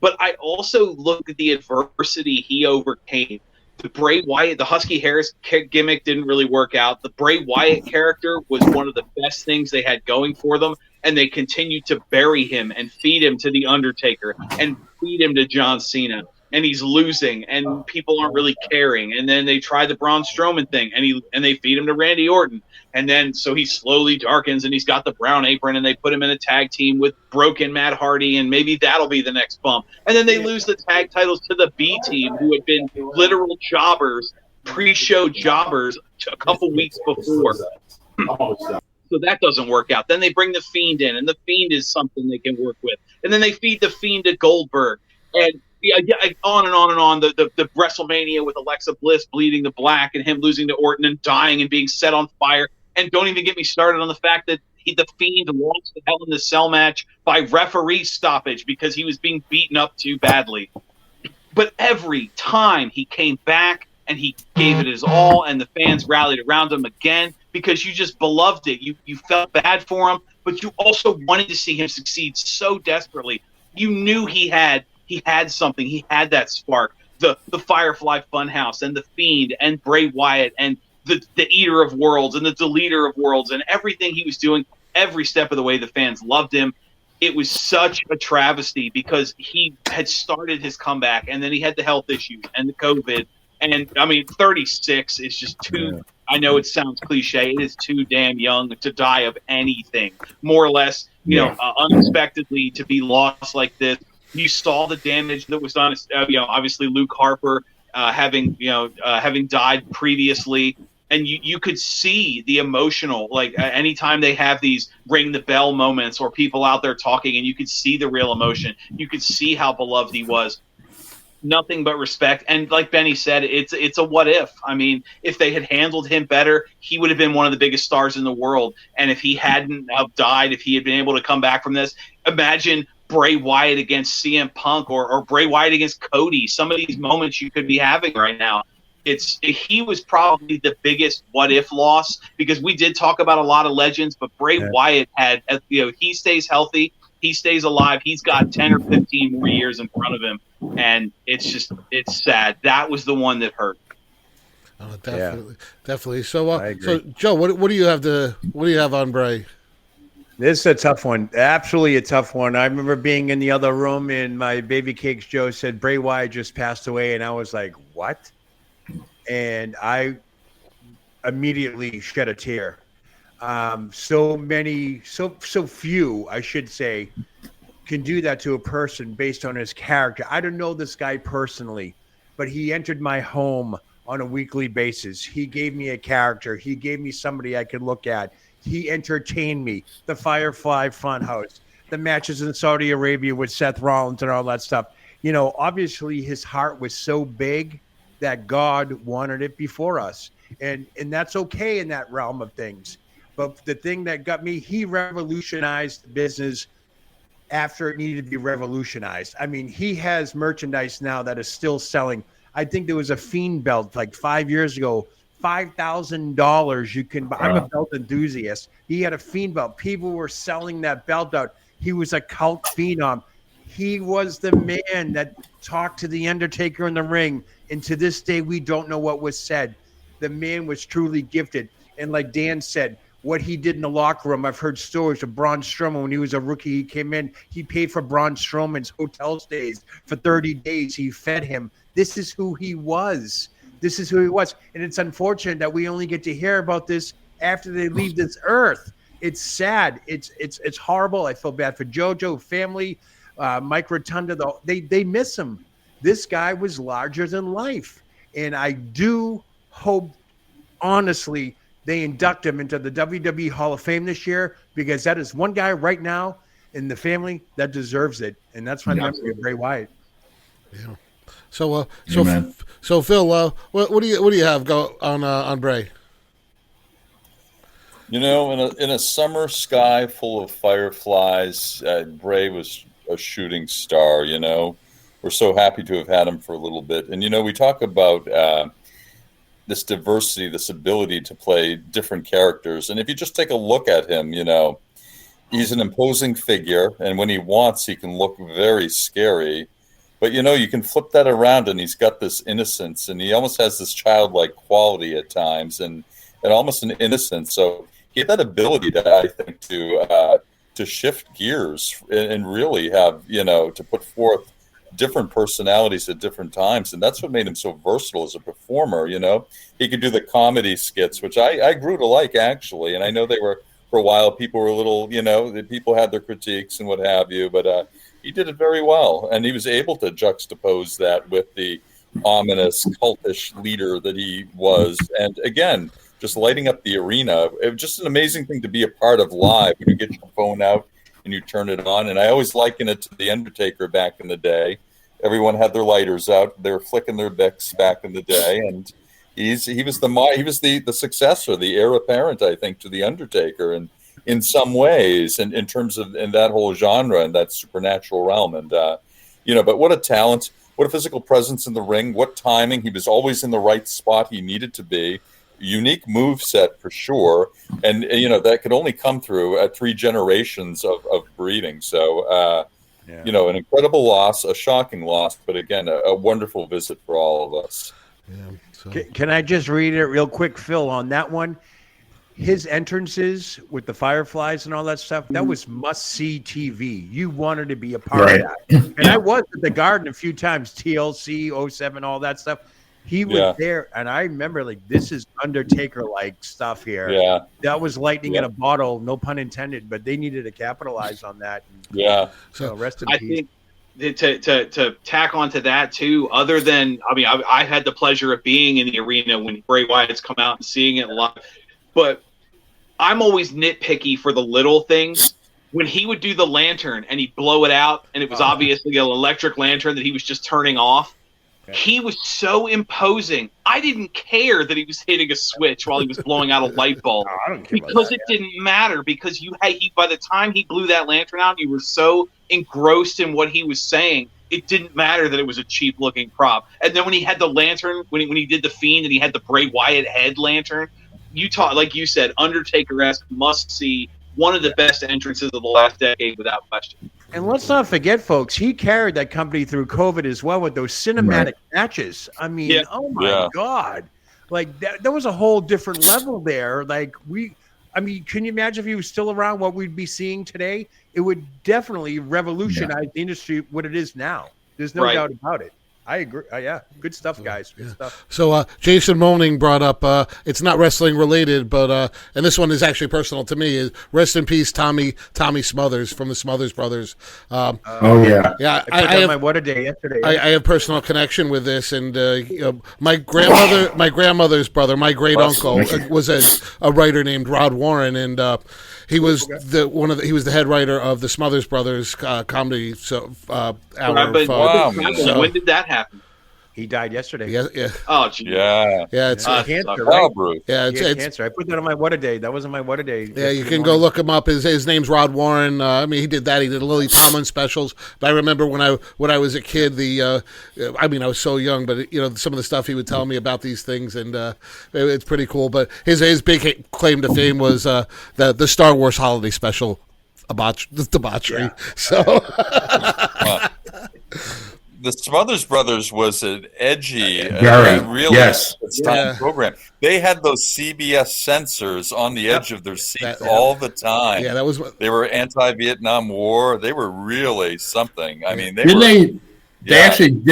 But I also looked at the adversity he overcame. The Bray Wyatt, the Husky Harris gimmick didn't really work out. The Bray Wyatt character was one of the best things they had going for them, and they continued to bury him and feed him to The Undertaker and feed him to John Cena. And he's losing, and people aren't really caring. And then they try the Braun Strowman thing, and they feed him to Randy Orton. And then so he slowly darkens, and he's got the brown apron, and they put him in a tag team with broken Matt Hardy, and maybe that'll be the next bump. And then they lose the tag titles to the B team, who had been literal jobbers, pre-show jobbers a couple weeks before. So that doesn't work out. Then they bring the Fiend in, and the Fiend is something they can work with. And then they feed the Fiend to Goldberg. And on and on and on. The WrestleMania with Alexa Bliss bleeding the black and him losing to Orton and dying and being set on fire. And don't even get me started on the fact that the Fiend lost the Hell in the Cell match by referee stoppage because he was being beaten up too badly. But every time he came back and he gave it his all, and the fans rallied around him again because you just beloved it. You felt bad for him, but you also wanted to see him succeed so desperately. You knew he had something. He had that spark. The Firefly Funhouse and the Fiend and Bray Wyatt and the Eater of Worlds and the Deleter of Worlds and everything he was doing, every step of the way, the fans loved him. It was such a travesty because he had started his comeback and then he had the health issues and the COVID. And I mean, 36 is just too, I know it sounds cliche, it is too damn young to die of anything, more or less, unexpectedly to be lost like this. You saw the damage that was done. Obviously Luke Harper having died previously, and you could see the emotional. Anytime they have these ring the bell moments or people out there talking, and you could see the real emotion. You could see how beloved he was. nothing but respect. And like Benny said, it's a what if. I mean, if they had handled him better, he would have been one of the biggest stars in the world. And if he hadn't have died, if he had been able to come back from this, imagine Bray Wyatt against CM Punk or Bray Wyatt against Cody. Some of these moments you could be having right now. He was probably the biggest what if loss, because we did talk about a lot of legends, but Bray Wyatt had, he stays healthy, he stays alive, he's got 10 or 15 more years in front of him, and it's sad. That was the one that hurt. Oh, definitely. So Joe, what do you have on Bray? This is a tough one. Absolutely a tough one. I remember being in the other room and my baby cakes Joe said Bray Wyatt just passed away, and I was like, what? And I immediately shed a tear. So few, I should say, can do that to a person based on his character. I don't know this guy personally, but he entered my home on a weekly basis. He gave me a character. He gave me somebody I could look at. He entertained me. The Firefly Funhouse, the matches in Saudi Arabia with Seth Rollins and all that stuff. Obviously his heart was so big that God wanted it before us. And that's okay in that realm of things. But the thing that got me, he revolutionized the business after it needed to be revolutionized. I mean, he has merchandise now that is still selling. I think there was a Fiend belt like 5 years ago, $5,000 you can buy. I'm a belt enthusiast. He had a Fiend belt. People were selling that belt out. He was a cult phenom. He was the man that talked to The Undertaker in the ring. And to this day, we don't know what was said. The man was truly gifted. And like Dan said, what he did in the locker room, I've heard stories of Braun Strowman when he was a rookie. He came in, he paid for Braun Strowman's hotel stays for 30 days. He fed him. This is who he was. And it's unfortunate that we only get to hear about this after they leave this earth. It's sad. It's horrible. I feel bad for JoJo, family, Mike Rotunda. They miss him. This guy was larger than life. And I do hope, honestly, they induct him into the WWE Hall of Fame this year, because that is one guy right now in the family that deserves it. And that's my memory of Bray Wyatt. Yeah. So Phil, what do you have on Bray? In a summer sky full of fireflies, Bray was a shooting star. We're so happy to have had him for a little bit. And, we talk about this diversity, this ability to play different characters. And if you just take a look at him, he's an imposing figure. And when he wants, he can look very scary. But, you can flip that around, and he's got this innocence, and he almost has this childlike quality at times, and almost an innocence. So he had that ability I think, to shift gears and really have, to put forth different personalities at different times. And that's what made him so versatile as a performer. He could do the comedy skits, which I grew to like, actually. And I know they were, for a while, people were a little, people had their critiques and what have you, but he did it very well. And he was able to juxtapose that with the ominous, cultish leader that he was. And again, just lighting up the arena. It was just an amazing thing to be a part of live when you get your phone out and you turn it on. And I always liken it to The Undertaker back in the day. Everyone had their lighters out. They were flicking their Bics back in the day. And he was the successor, the heir apparent, I think, to The Undertaker. And in some ways, and in terms of in that whole genre and that supernatural realm. And, but what a talent, what a physical presence in the ring, what timing. He was always in the right spot he needed to be. Unique move set for sure. And that could only come through 3 generations of breeding. So, an incredible loss, a shocking loss, but again, a wonderful visit for all of us. Yeah. Can I just read it real quick, Phil, on that one? His entrances with the fireflies and all that stuff, that was must-see TV. You wanted to be a part of that. And I was at the Garden a few times, TLC, 07, all that stuff. He was there, and I remember, this is Undertaker-like stuff here. Yeah. That was lightning in a bottle, no pun intended, but they needed to capitalize on that. Yeah. So rest in peace. I think to tack onto that, too, other than, I had the pleasure of being in the arena when Bray Wyatt's come out and seeing it live, but I'm always nitpicky for the little things. When he would do the lantern and he'd blow it out, and it was obviously an electric lantern that he was just turning off, He was so imposing. I didn't care that he was hitting a switch while he was blowing out a light bulb. I don't care about Because that, it didn't matter, because by the time he blew that lantern out, you were so engrossed in what he was saying, it didn't matter that it was a cheap looking prop. And then when he had the lantern, when he did the Fiend and he had the Bray Wyatt head lantern, like you said, Undertaker-esque, must see, one of the best entrances of the last decade without question. And let's not forget, folks, he carried that company through COVID as well with those cinematic matches. I mean, oh my God. Like that was a whole different level there. Like can you imagine if he was still around, what we'd be seeing today? It would definitely revolutionize the industry what it is now. There's no doubt about it. I agree. Yeah, good stuff, guys. Good stuff. So Jason Moaning brought up, it's not wrestling related, but and this one is actually personal to me. Is rest in peace, Tommy Smothers from the Smothers Brothers. Yeah. I have my What a Day yesterday. I have personal connection with this, and my grandmother's brother, my great uncle, was a writer named Rod Warren, and he was he was the head writer of the Smothers Brothers comedy hour. When did that happen? He died yesterday. Yeah. Oh, geez. Yeah. It's cancer, right? Yeah, it's cancer. I put that on my What a Day. That wasn't my What a Day. Yeah, you can go look him up. His name's Rod Warren. I mean, he did that. He did Lily Tomlin specials. But I remember when I was a kid, I was so young, but some of the stuff he would tell me about these things, and it's pretty cool. But his big claim to fame was the Star Wars holiday special, debauchery. Yeah. So. The Smothers Brothers was an edgy, program. They had those CBS censors on the edge of their seats all the time. Yeah, they were anti-Vietnam War. They were really something. I mean, didn't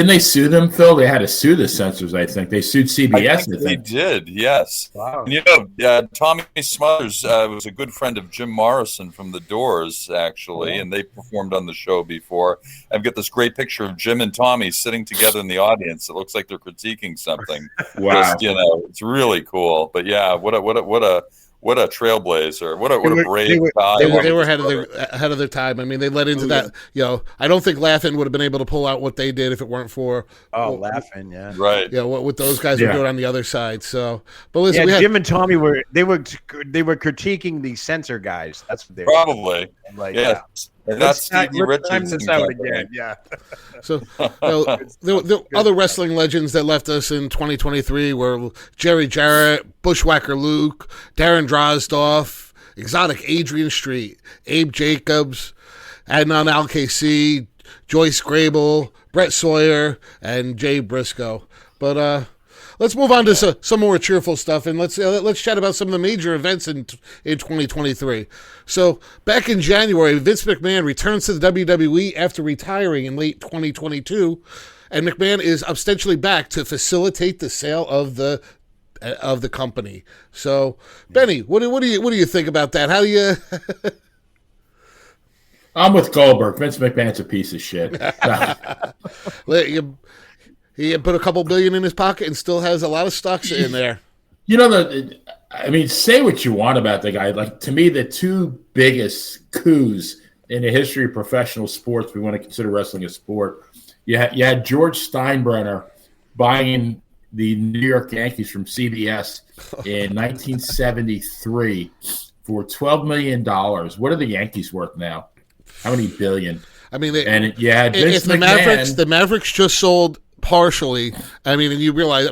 they sue them, Phil? They had to sue the censors. I think they sued CBS. They did. Yes. Wow. And, Tommy Smothers was a good friend of Jim Morrison from The Doors, actually, and they performed on the show before. I've got this great picture of Jim and Tommy sitting together in the audience. It looks like they're critiquing something. Wow. Just, it's really cool. But yeah, what a trailblazer! What a brave guy! They were ahead of their time. I mean, they led into that. I don't think Laughing would have been able to pull out what they did if it weren't for Laughing. Yeah, right. Yeah, what those guys were doing on the other side. So, but listen, Jim and Tommy were critiquing the censor guys. That's what they were probably like. Yeah. Not Stevie Richards. Yeah. So the other wrestling legends that left us in 2023 were Jerry Jarrett, Bushwhacker Luke, Darren Drozdoff, Exotic Adrian Street, Abe Jacobs, Adnan Al-KC, Joyce Grable, Brett Sawyer, and Jay Briscoe. But let's move on to some more cheerful stuff, and let's chat about some of the major events in 2023. So back in January, Vince McMahon returns to the WWE after retiring in late 2022, and McMahon is ostensibly back to facilitate the sale of the company. So, Benny, what do you think about that? How do you? I'm with Goldberg. Vince McMahon's a piece of shit. He put a couple billion in his pocket and still has a lot of stocks in there. Say what you want about the guy. Like, to me, the two biggest coups in the history of professional sports, we want to consider wrestling a sport. You had George Steinbrenner buying the New York Yankees from CBS in 1973 for $12 million. What are the Yankees worth now? How many billion? I mean, you had Vince McMahon. The Mavericks just sold partially. I mean, and you realize,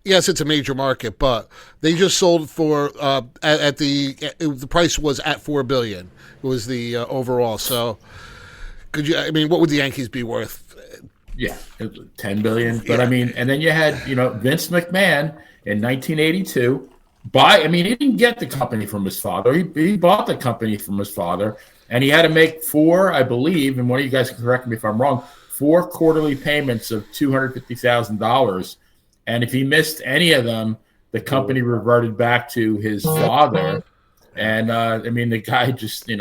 yes, it's a major market, but they just sold for the price was at $4 billion. It was the overall. So, what would the Yankees be worth? Yeah, $10 billion. But and then you had Vince McMahon in 1982. He didn't get the company from his father. He bought the company from his father, and he had to make four, I believe, and one of you guys can correct me if I'm wrong, 4 quarterly payments of $250,000. And if he missed any of them, the company reverted back to his father. And the guy just, he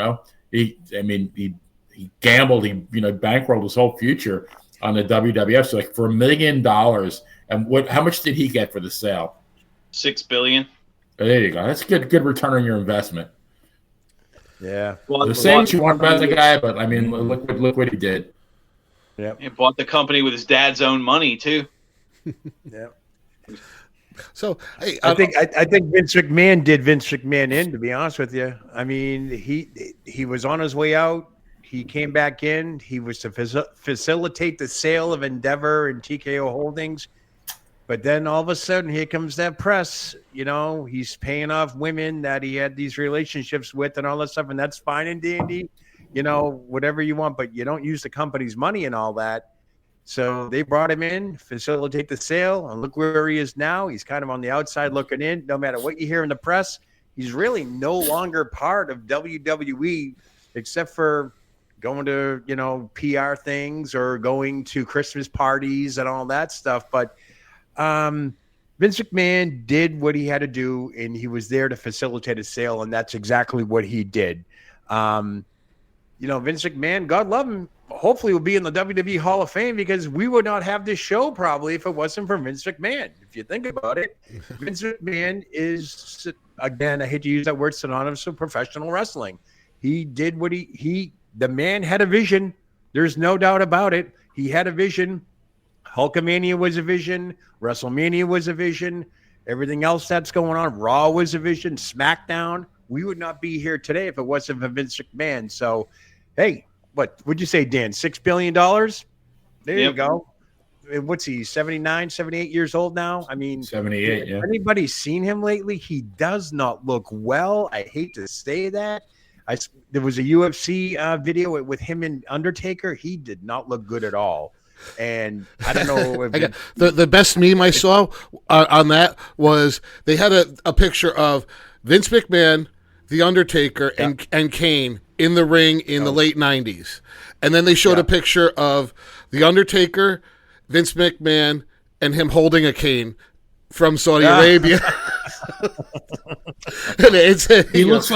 gambled, he bankrolled his whole future on the WWF. So for $1 million. And how much did he get for the sale? $6 billion. There you go. That's a good return on your investment. Yeah. Well, say what you want about the guy, but look what he did. Yeah. He bought the company with his dad's own money too. Yeah. So, hey, I think Vince McMahon did Vince McMahon in, to be honest with you. I mean, he was on his way out. He came back in. He was to facilitate the sale of Endeavor and TKO Holdings. But then all of a sudden, here comes that press. You know, he's paying off women that he had these relationships with and all that stuff. And that's fine and dandy, you know, whatever you want. But you don't use the company's money and all that. So they brought him in, facilitate the sale, and look where he is now. He's kind of on the outside looking in. No matter what you hear in the press, he's really no longer part of WWE, except for going to, you know, PR things or going to Christmas parties and all that stuff. But Vince McMahon did what he had to do, and he was there to facilitate a sale, and that's exactly what he did. You know, Vince McMahon, God love him, hopefully will be in the WWE Hall of Fame, because we would not have this show probably if it wasn't for Vince McMahon. If you think about it, Vince McMahon is, again, I hate to use that word, synonymous with professional wrestling. He did what the man had a vision. There's no doubt about it. He had a vision. Hulkamania was a vision. WrestleMania was a vision. Everything else that's going on, Raw was a vision. SmackDown. We would not be here today if it wasn't for Vince McMahon. So, hey, what would you say, Dan? $6 billion? There you go. And what's he, 79, 78 years old now? I mean, 78, yeah. Anybody seen him lately? He does not look well. I hate to say that. There was a UFC video with him and Undertaker. He did not look good at all. And I don't know if the best meme I saw on that was they had a picture of Vince McMahon, The Undertaker, and Kane in the ring in the late 90s. And then they showed a picture of The Undertaker, Vince McMahon, and him holding a cane from Saudi Arabia. And he looks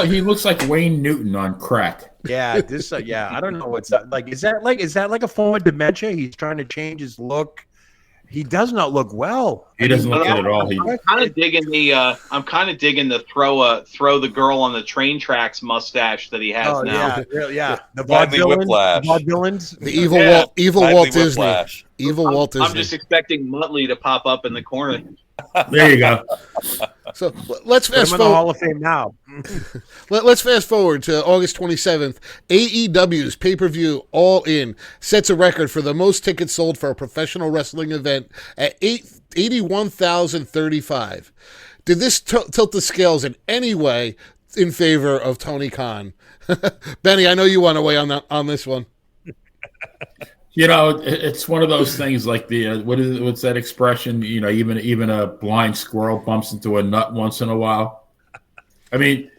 like Wayne Newton on crack. Yeah, this I don't know what's that like. Is that like a form of dementia? He's trying to change his look. He does not look well. He doesn't look good at all. I'm kind of digging the throw the girl on the train tracks mustache that he has now. Yeah. The Lively Whiplash. vaudevillains. The evil Walt Disney. Whiplash. Evil Walt Disney. I'm just expecting Muttley to pop up in the corner. There you go. So let's fast Put him in the forward. Hall of Fame now. Let's fast forward to August 27th. AEW's pay-per-view All In sets a record for the most tickets sold for a professional wrestling event at 81,035. Did this tilt the scales in any way in favor of Tony Khan? Benny, I know you want to weigh on this one. You know, it's one of those things like the what's that expression? You know, even a blind squirrel bumps into a nut once in a while. I mean,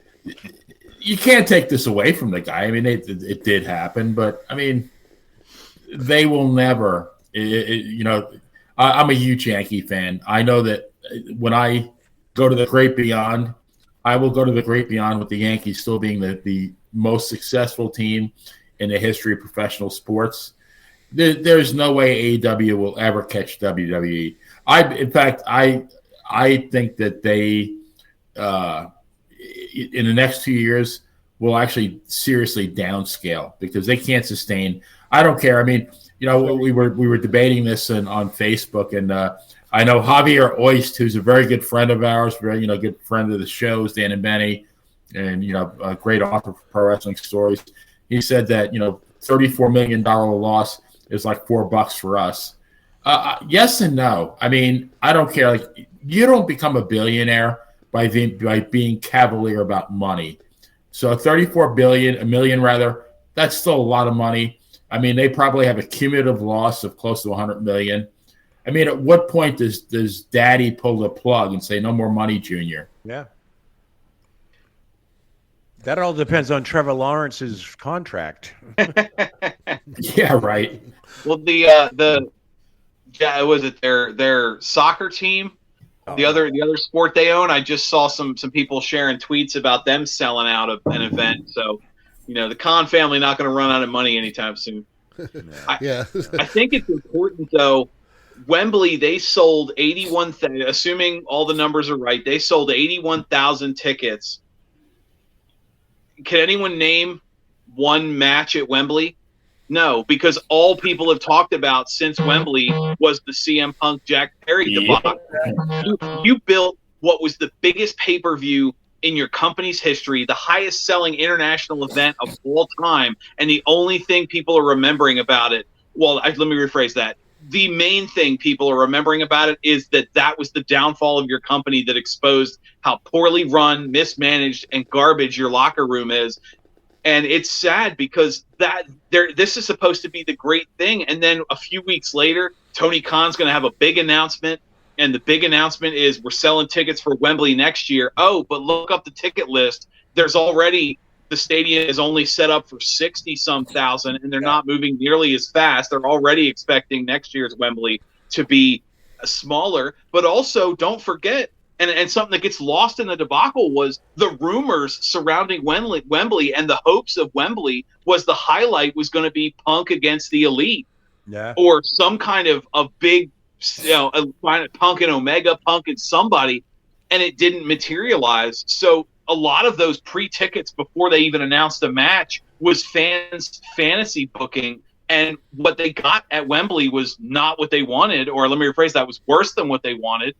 you can't take this away from the guy. I mean, it did happen, but I mean, they will never. You know, I'm a huge Yankee fan. I know that when I go to the great beyond, I will go to the great beyond with the Yankees still being the most successful team in the history of professional sports. There's no way AEW will ever catch WWE. In fact, I think that they in the next 2 years will actually seriously downscale because they can't sustain. I don't care. I mean, you know, we were debating this on Facebook, and I know Javier Oist, who's a very good friend of ours, very good friend of the shows, Dan and Benny, and a great author for Pro Wrestling Stories. He said that $34 million loss is like $4 for us. Yes and no. I mean, I don't care. Like, you don't become a billionaire by being cavalier about money. So $34 million rather, that's still a lot of money. I mean, they probably have a cumulative loss of close to $100 million. I mean, at what point does Daddy pull the plug and say no more money, Junior? Yeah. That all depends on Trevor Lawrence's contract. Yeah, right. Well, was it their soccer team? The other sport they own. I just saw some people sharing tweets about them selling out of an event. So, the Khan family not going to run out of money anytime soon. Yeah. I think it's important though. Wembley, they sold 81,000. Assuming all the numbers are right, they sold 81,000 tickets. Can anyone name one match at Wembley? No, because all people have talked about since Wembley was the CM Punk Jack Perry debacle. You built what was the biggest pay-per-view in your company's history, the highest selling international event of all time, and the only thing people are remembering about it, let me rephrase that. The main thing people are remembering about it is that was the downfall of your company that exposed how poorly run, mismanaged, and garbage your locker room is. And it's sad because this is supposed to be the great thing. And then a few weeks later, Tony Khan's going to have a big announcement. And the big announcement is we're selling tickets for Wembley next year. Oh, but look up the ticket list. The stadium is only set up for 60-some thousand, and they're not moving nearly as fast. They're already expecting next year's Wembley to be smaller. But also, don't forget, and something that gets lost in the debacle was the rumors surrounding Wembley and the hopes of Wembley was the highlight was going to be Punk against the Elite. Yeah. Or some kind of big, Punk and Omega, Punk and somebody, and it didn't materialize. So a lot of those pre-tickets before they even announced the match was fans fantasy booking, and what they got at Wembley was not what they wanted, or let me rephrase that, was worse than what they wanted.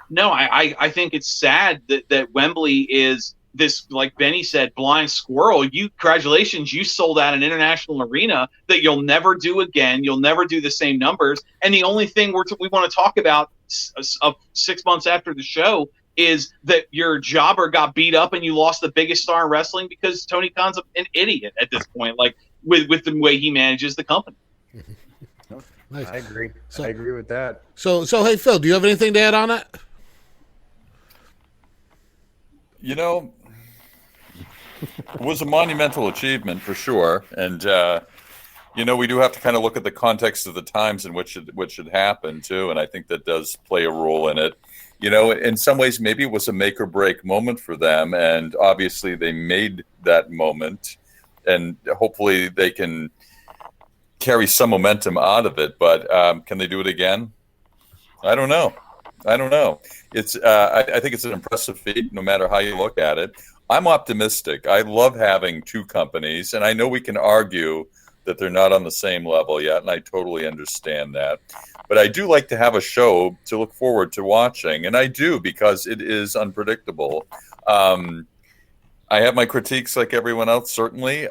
No, I think it's sad that Wembley is this, like Benny said, blind squirrel. Congratulations, you sold out an international arena that you'll never do again. You'll never do the same numbers. And the only thing we want to talk about 6 months after the show is that your jobber got beat up and you lost the biggest star in wrestling because Tony Khan's an idiot at this point, like with the way he manages the company. Nice. I agree. I agree with that. So hey, Phil, do you have anything to add on it? You know, it was a monumental achievement for sure. And, we do have to kind of look at the context of the times in which it happened, too. And I think that does play a role in it. In some ways, maybe it was a make or break moment for them. And obviously they made that moment. And hopefully they can carry some momentum out of it. But can they do it again? I don't know. It's I think it's an impressive feat, no matter how you look at it. I'm optimistic. I love having two companies, and I know we can argue that they're not on the same level yet, and I totally understand that. But I do like to have a show to look forward to watching, and I do because it is unpredictable. I have my critiques like everyone else, certainly.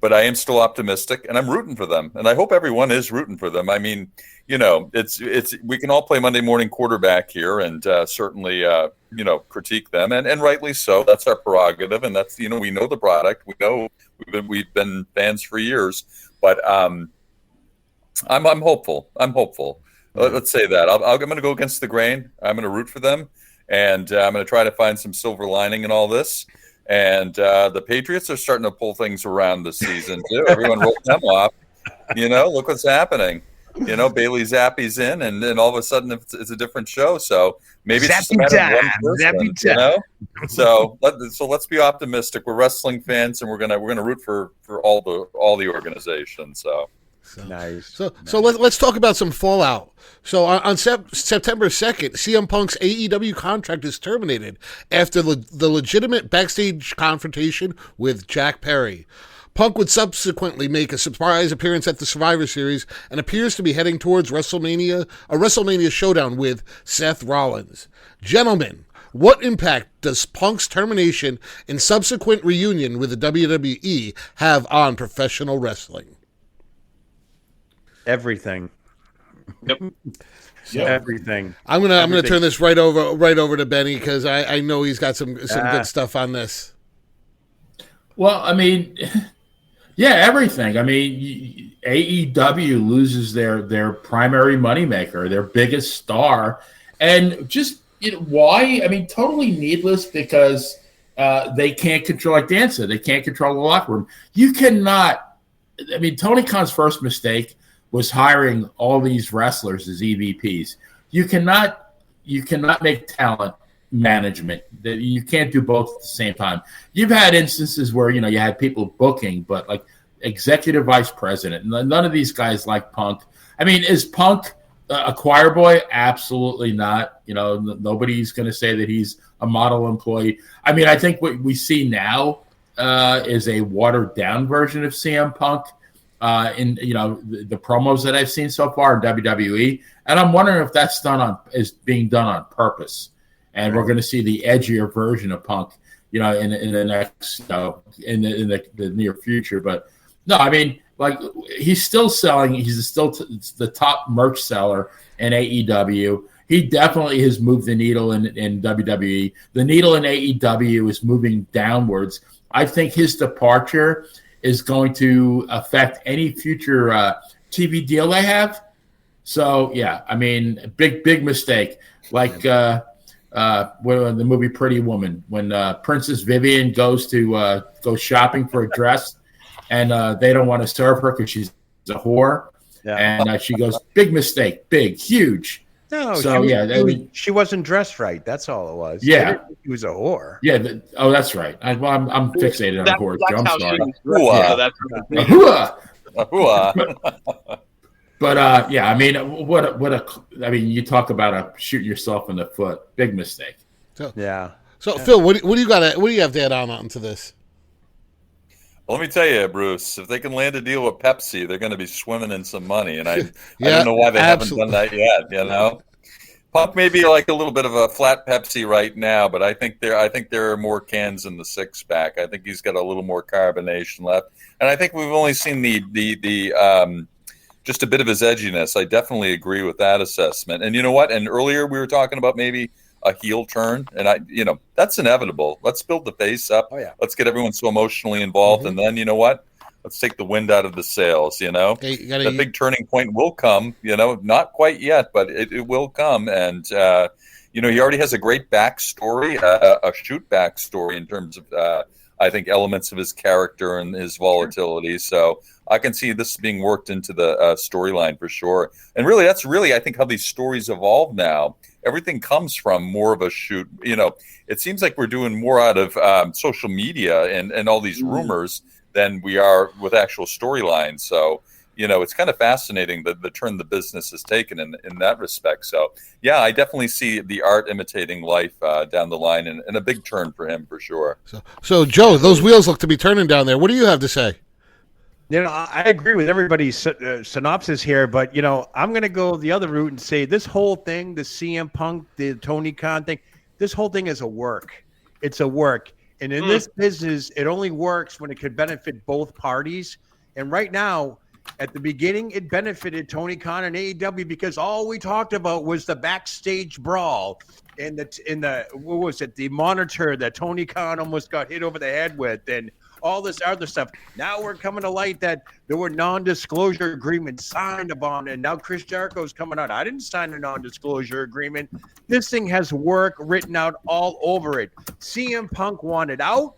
But I am still optimistic, and I'm rooting for them, and I hope everyone is rooting for them. I mean, it's we can all play Monday morning quarterback here, and certainly critique them, and rightly so. That's our prerogative, and that's we know the product, we know we've been fans for years, but I'm hopeful. Let's say that I'm going to go against the grain. I'm going to root for them, and I'm going to try to find some silver lining in all this. And the Patriots are starting to pull things around this season too. Everyone wrote them off. Look what's happening. Bailey Zappi's in, and then all of a sudden it's a different show. So maybe it's just a matter of one person. So let's be optimistic. We're wrestling fans, and we're gonna root for all the organizations. So. Nice. So let's talk about some fallout. So on September 2nd, CM Punk's AEW contract is terminated after the legitimate backstage confrontation with Jack Perry. Punk would subsequently make a surprise appearance at the Survivor Series and appears to be heading towards a WrestleMania showdown with Seth Rollins. Gentlemen, what impact does Punk's termination and subsequent reunion with the WWE have on professional wrestling? Everything. Yep. Everything. I'm gonna turn this right over to Benny because I know he's got some good stuff on this. Well, I mean, yeah, everything. I mean, AEW loses their primary moneymaker, their biggest star, and just why? I mean, totally needless because they can't control, like Dan said, they can't control the locker room. You cannot. I mean, Tony Khan's first mistake was hiring all these wrestlers as EVPs. You cannot make talent management. You can't do both at the same time. You've had instances where you had people booking, but like executive vice president. None of these guys like Punk. I mean, is Punk a choir boy? Absolutely not. Nobody's going to say that he's a model employee. I mean, I think what we see now is a watered down version of CM Punk. in the promos that I've seen so far in WWE, and I'm wondering if that's is being done on purpose, and we're going to see the edgier version of Punk, in the next, in the near future. But no, I mean, like, he's still selling. He's still the top merch seller in AEW. He definitely has moved the needle in WWE. The needle in AEW is moving downwards. I think his departure is going to affect any future TV deal they have. So, yeah, I mean, big mistake. Like the movie Pretty Woman, when Princess Vivian goes shopping for a dress, and they don't want to serve her because she's a whore. Yeah. And she goes, big mistake, huge. No, so she wasn't dressed right. That's all it was. Yeah, she was a whore. Yeah. That's right. I'm fixated on whores. I'm sorry. But yeah, I mean, you talk about shooting yourself in the foot. Big mistake. So Phil, what do you got? What do you have to add on to this? Well, let me tell you, Bruce, if they can land a deal with Pepsi, they're going to be swimming in some money. And I don't know why they haven't done that yet, Punk may be like a little bit of a flat Pepsi right now, but I think there are more cans in the six-pack. I think he's got a little more carbonation left. And I think we've only seen the just a bit of his edginess. I definitely agree with that assessment. And you know what? And earlier we were talking about maybe a heel turn, and that's inevitable. Let's build the face up. Oh, yeah. Let's get everyone so emotionally involved, and then you know what? Let's take the wind out of the sails. The big turning point will come. Not quite yet, but it will come. And he already has a great backstory, a shoot backstory in terms of I think elements of his character and his volatility. So I can see this being worked into the storyline for sure. And really, that's I think how these stories evolve now. Everything comes from more of a shoot. It seems like we're doing more out of social media and all these rumors than we are with actual storylines. So, it's kind of fascinating the turn the business has taken in that respect. So, yeah, I definitely see the art imitating life down the line and a big turn for him for sure. So, Joe, those wheels look to be turning down there. What do you have to say? I agree with everybody's synopsis here, but, I'm going to go the other route and say this whole thing, the CM Punk, the Tony Khan thing, this whole thing is a work. It's a work. And in this business, it only works when it could benefit both parties. And right now, at the beginning, it benefited Tony Khan and AEW because all we talked about was the backstage brawl and what was it, the monitor that Tony Khan almost got hit over the head with, and all this other stuff. Now we're coming to light that there were non-disclosure agreements signed upon, and now Chris Jericho's coming out. I didn't sign a non-disclosure agreement. This thing has work written out all over it. CM Punk wanted out.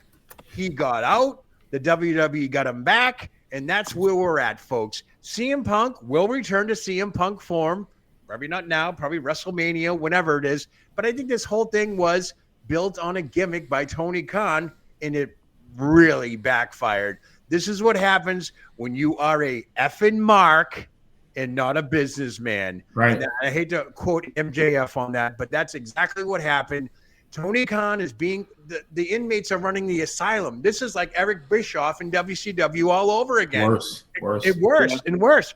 He got out. The WWE got him back, and that's where we're at, folks. CM Punk will return to CM Punk form. Probably not now, probably WrestleMania, whenever it is. But I think this whole thing was built on a gimmick by Tony Khan, and it really backfired. This is what happens when you are a effing mark and not a businessman. Right. And I hate to quote MJF on that, but that's exactly what happened. Tony Khan is being the inmates are running the asylum. This is like Eric Bischoff in WCW all over again. Worse. Worse.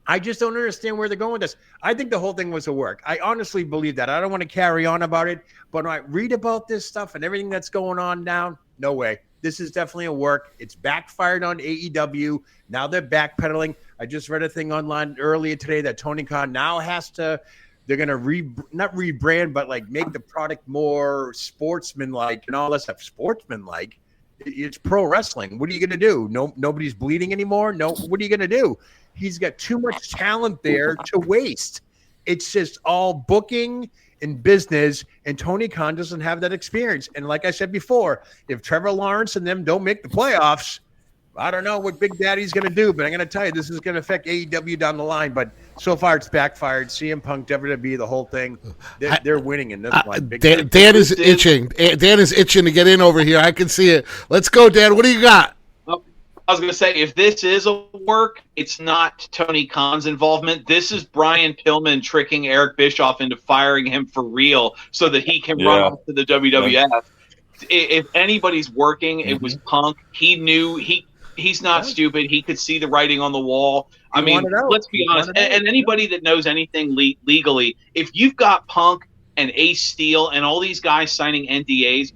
I just don't understand where they're going with this. I think the whole thing was a work. I honestly believe that. I don't want to carry on about it, but when I read about this stuff and everything that's going on now, no way. This is definitely a work. It's backfired on AEW. Now they're backpedaling. I just read a thing online earlier today that Tony Khan now they're going to not rebrand, but like make the product more sportsman-like and all that stuff. Sportsman-like? It's pro wrestling. What are you going to do? Nobody's bleeding anymore? No. What are you going to do? He's got too much talent there to waste. It's just all booking in business, and Tony Khan doesn't have that experience. And like I said before, if Trevor Lawrence and them don't make the playoffs, I don't know what Big Daddy's going to do, but I'm going to tell you, this is going to affect AEW down the line. But so far, it's backfired. CM Punk, WWE, the whole thing, they're winning in this one. Dan is itching. Dan is itching to get in over here. I can see it. Let's go, Dan. What do you got? I was going to say, if this is a work, it's not Tony Khan's involvement. This is Brian Pillman tricking Eric Bischoff into firing him for real so that he can run to the WWF. If anybody's working, it was Punk. He knew He's not stupid. He could see the writing on the wall. I mean, wanted out. let's be He honest. wanted out. And anybody that knows anything legally, if you've got Punk and Ace Steel and all these guys signing NDAs,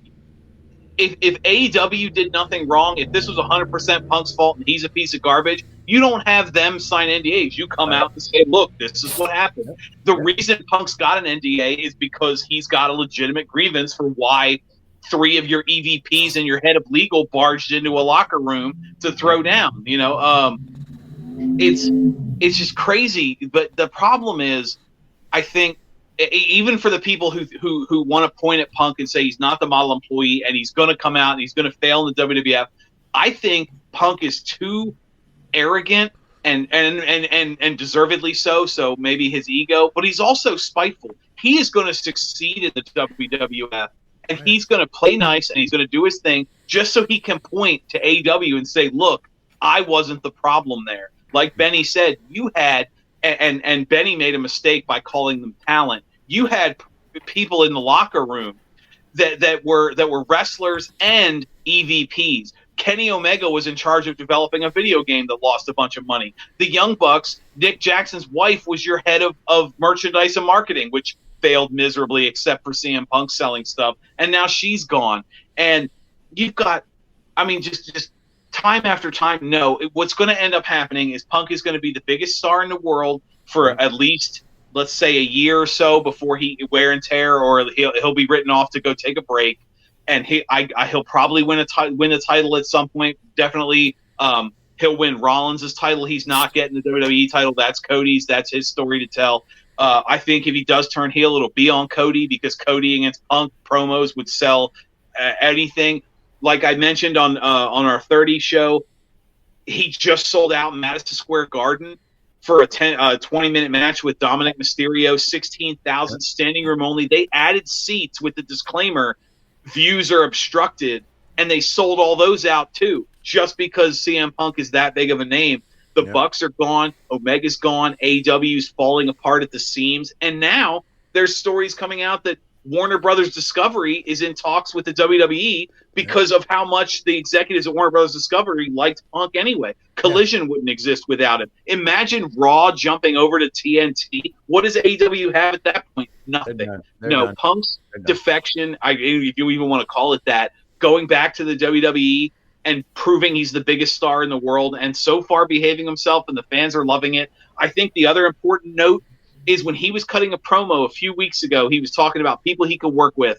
if AEW did nothing wrong, if this was 100% Punk's fault and he's a piece of garbage, you don't have them sign NDAs. You come out and say, look, this is what happened. The reason Punk's got an NDA is because he's got a legitimate grievance for why 3 of your EVPs and your head of legal barged into a locker room to throw down. You know, it's just crazy. But the problem is, I think, even for the people who want to point at Punk and say he's not the model employee and he's going to come out and he's going to fail in the WWF, I think Punk is too arrogant and deservedly so. So maybe his ego, but he's also spiteful. He is going to succeed in the WWF. And he's going to play nice and he's going to do his thing just so he can point to AEW and say, look, I wasn't the problem there. Like Benny said, you had, and Benny made a mistake by calling them talent. You had people in the locker room that were wrestlers and EVPs. Kenny Omega was in charge of developing a video game that lost a bunch of money. The Young Bucks, Nick Jackson's wife, was your head of merchandise and marketing, which failed miserably except for CM Punk selling stuff, and now she's gone. And you've got, I mean, just time after time. No, what's going to end up happening is Punk is going to be the biggest star in the world for at least, let's say, a year or so before he wear and tear, or he'll be written off to go take a break. And he'll probably win a title at some point. Definitely, he'll win Rollins' title. He's not getting the WWE title. That's Cody's. That's his story to tell. I think if he does turn heel, it'll be on Cody, because Cody against Punk promos would sell anything. Like I mentioned on our 30 show, he just sold out in Madison Square Garden for a 20-minute match with Dominic Mysterio, 16,000 standing room only. They added seats with the disclaimer, views are obstructed, and they sold all those out too, just because CM Punk is that big of a name. The Bucks are gone. Omega's gone. AEW's falling apart at the seams. And now there's stories coming out that Warner Brothers Discovery is in talks with the WWE because of how much the executives at Warner Brothers Discovery liked Punk anyway. Collision wouldn't exist without him. Imagine Raw jumping over to TNT. What does AEW have at that point? Nothing. They're No, done. Punk's defection, if you even want to call it that, going back to the WWE and proving he's the biggest star in the world, and so far behaving himself, and the fans are loving it. I think the other important note is when he was cutting a promo a few weeks ago, he was talking about people he could work with.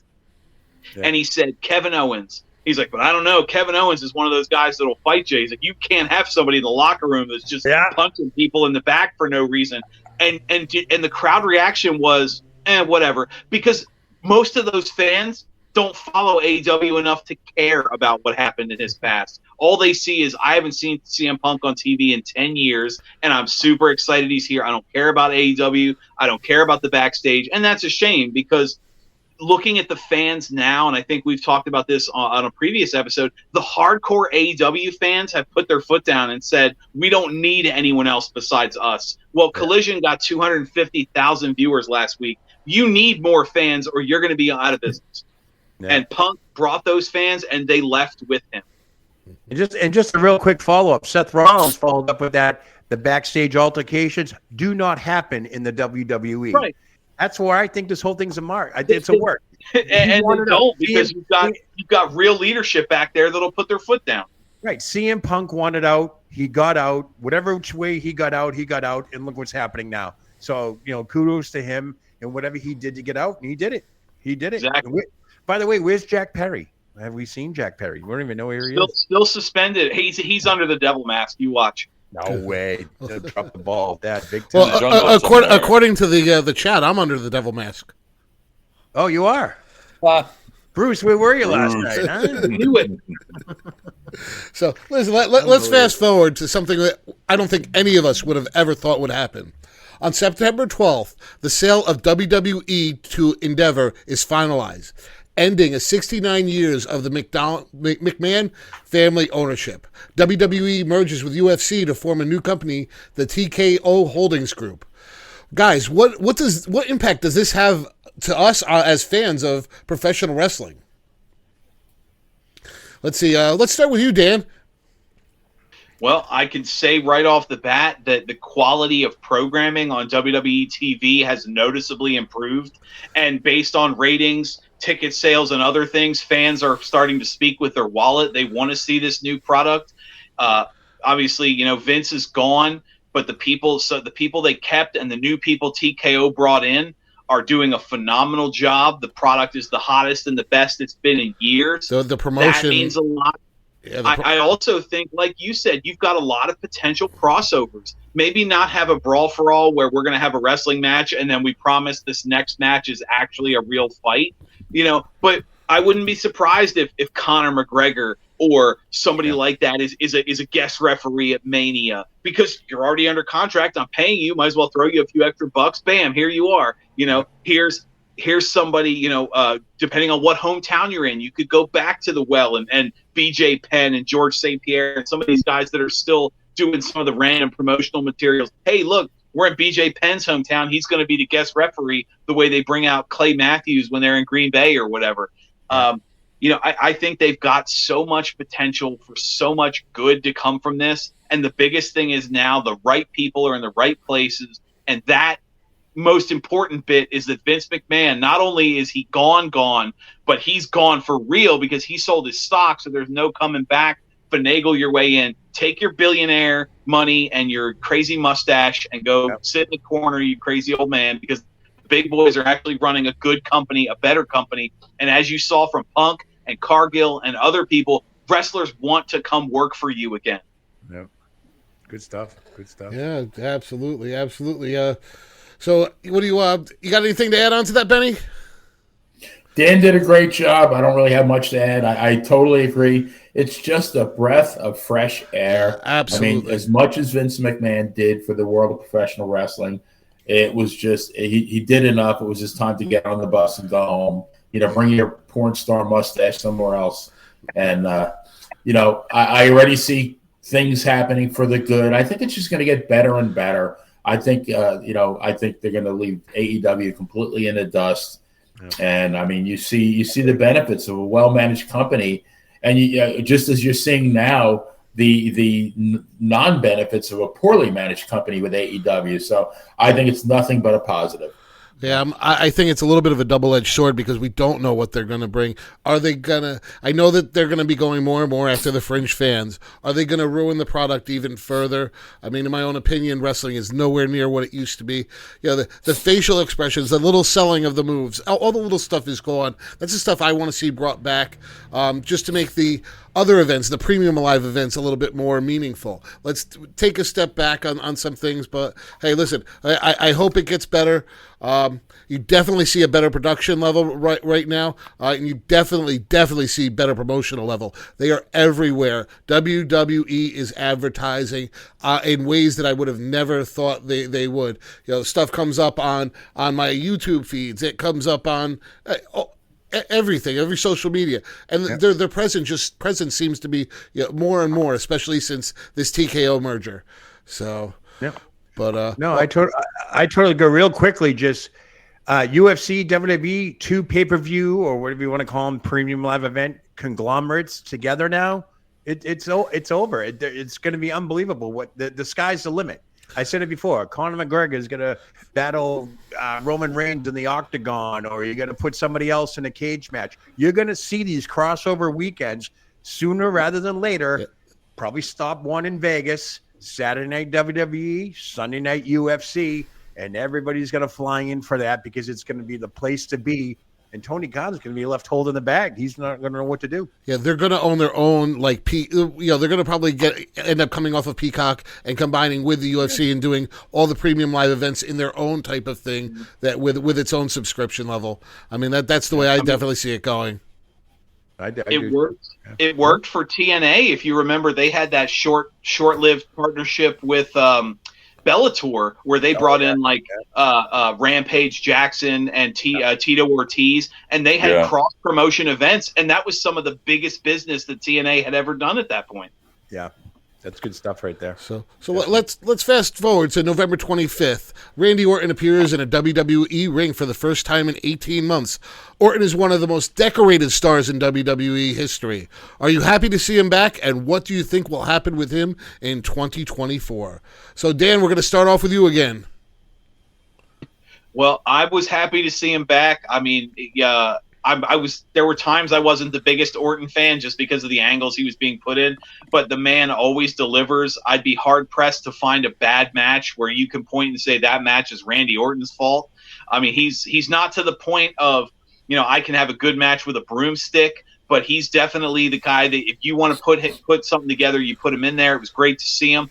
And he said, Kevin Owens. He's like, but I don't know. Kevin Owens is one of those guys that'll fight you. He's like, you can't have somebody in the locker room that's just punching people in the back for no reason. And the crowd reaction was, whatever. Because most of those fans don't follow AEW enough to care about what happened in his past. All they see is, I haven't seen CM Punk on TV in 10 years, and I'm super excited he's here. I don't care about AEW. I don't care about the backstage. And that's a shame, because looking at the fans now, and I think we've talked about this on a previous episode, the hardcore AEW fans have put their foot down and said, we don't need anyone else besides us. Well, Collision got 250,000 viewers last week. You need more fans or you're going to be out of business. And Punk brought those fans, and they left with him. And just a real quick follow-up. Seth Rollins followed up with that. The backstage altercations do not happen in the WWE. Right. That's where I think this whole thing's a mark. I think it's a work. and they don't, because you've got real leadership back there that'll put their foot down. Right. CM Punk wanted out. He got out. Whatever which way he got out, and look what's happening now. So, kudos to him and whatever he did to get out, and he did it. He did it. Exactly. By the way, where's Jack Perry? Have we seen Jack Perry? We don't even know where he is. Still suspended. He's under the devil mask. You watch. No way. Drop the ball. That big time. Well, according to the chat, I'm under the devil mask. Oh, you are? Bruce, where were you last night? Huh? Knew it. So, listen, let's fast forward to something that I don't think any of us would have ever thought would happen. On September 12th, the sale of WWE to Endeavor is finalized, ending 69 years of the McMahon family ownership. WWE merges with UFC to form a new company, the TKO Holdings Group. Guys, what impact does this have to us as fans of professional wrestling? Let's see. Let's start with you, Dan. Well, I can say right off the bat that the quality of programming on WWE TV has noticeably improved. And based on ratings, ticket sales, and other things, fans are starting to speak with their wallet. They want to see this new product. Obviously, Vince is gone, but the people they kept and the new people TKO brought in are doing a phenomenal job. The product is the hottest and the best it's been in years. So the promotion that means a lot. Yeah, I also think, like you said, you've got a lot of potential crossovers. Maybe not have a brawl for all where we're going to have a wrestling match and then we promise this next match is actually a real fight, But I wouldn't be surprised if Conor McGregor or somebody like that is a guest referee at Mania, because you're already under contract. I'm paying you. Might as well throw you a few extra bucks. Bam, here you are. Here's somebody, depending on what hometown you're in, you could go back to the Well and BJ Penn and George St. Pierre and some of these guys that are still doing some of the random promotional materials. Hey, look, we're in BJ Penn's hometown. He's going to be the guest referee the way they bring out Clay Matthews when they're in Green Bay or whatever. I think they've got so much potential for so much good to come from this. And the biggest thing is now the right people are in the right places. And that most important bit is that Vince McMahon, not only is he gone, but he's gone for real because he sold his stock. So there's no coming back. Finagle your way in. Take your billionaire money and your crazy mustache and go sit in the corner, you crazy old man, because the big boys are actually running a good company, a better company. And as you saw from Punk and Cargill and other people, wrestlers want to come work for you again. Yep. Good stuff. Yeah, absolutely. So what do you got anything to add on to that, Benny? Dan did a great job. I don't really have much to add. I totally agree. It's just a breath of fresh air. Absolutely. I mean, as much as Vince McMahon did for the world of professional wrestling, it was just he did enough. It was just time to get on the bus and go home. Bring your porn star mustache somewhere else. And I already see things happening for the good. I think it's just going to get better and better. I think they're going to leave AEW completely in the dust. Yeah. And I mean, you see the benefits of a well-managed company, and just as you're seeing now, the non-benefits of a poorly managed company with AEW. So I think it's nothing but a positive. Yeah, I think it's a little bit of a double-edged sword because we don't know what they're going to bring. Are they going to – I know that they're going to be going more and more after the fringe fans. Are they going to ruin the product even further? I mean, in my own opinion, wrestling is nowhere near what it used to be. The facial expressions, the little selling of the moves, all the little stuff is gone. That's the stuff I want to see brought back just to make the other events, the premium live events, a little bit more meaningful. Let's take a step back on some things, but hey, listen, I hope it gets better. You definitely see a better production level right now, and you definitely see better promotional level. They are everywhere. WWE is advertising in ways that I would have never thought they would. Stuff comes up on my YouTube feeds. It comes up on everything, every social media, and their presence seems to be more and more, especially since this TKO merger. So, but no, I totally go real quickly. Just UFC, WWE, two pay-per-view or whatever you want to call them, premium live event conglomerates together now. It's over. It's going to be unbelievable. What the sky's the limit. I said it before. Conor McGregor is going to battle Roman Reigns in the octagon, or you're going to put somebody else in a cage match. You're going to see these crossover weekends sooner rather than later. Yeah. Probably stop one in Vegas, Saturday night WWE, Sunday night UFC, and everybody's going to fly in for that because it's going to be the place to be. And Tony Khan's going to be left holding the bag. He's not going to know what to do. Yeah, they're going to own their own, they're going to probably end up coming off of Peacock and combining with the UFC and doing all the premium live events in their own type of thing that with its own subscription level. I mean, that's the way I definitely see it going. It worked. It worked for TNA. If you remember, they had that short-lived partnership with Bellator, where they brought in Rampage Jackson and Tito Ortiz, and they had cross-promotion events, and that was some of the biggest business that TNA had ever done at that point. Yeah, That's good stuff right there. So let's fast forward to November 25th. Randy Orton appears in a WWE ring for the first time in 18 months. Orton is one of the most decorated stars in WWE history. Are you happy to see him back, and what do you think will happen with him in 2024? So, Dan, we're going to start off with you again. Well, I was happy to see him back. I mean, I was. There were times I wasn't the biggest Orton fan just because of the angles he was being put in, but the man always delivers. I'd be hard pressed to find a bad match where you can point and say that match is Randy Orton's fault. I mean, he's not to the point of, I can have a good match with a broomstick, but he's definitely the guy that if you want to put something together, you put him in there. It was great to see him.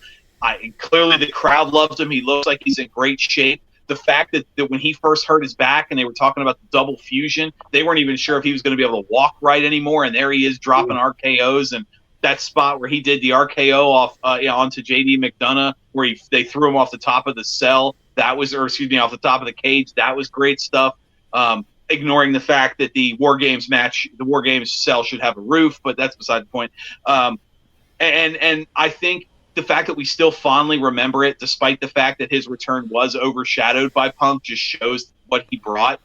Clearly the crowd loved him. He looks like he's in great shape. The fact that when he first hurt his back and they were talking about the double fusion, they weren't even sure if he was going to be able to walk right anymore. And there he is dropping RKOs. And that spot where he did the RKO off onto JD McDonough, where they threw him off the top of the cell. Off the top of the cage. That was great stuff. Ignoring the fact that the War Games cell should have a roof, but that's beside the point. And I think the fact that we still fondly remember it, despite the fact that his return was overshadowed by Punk, just shows what he brought.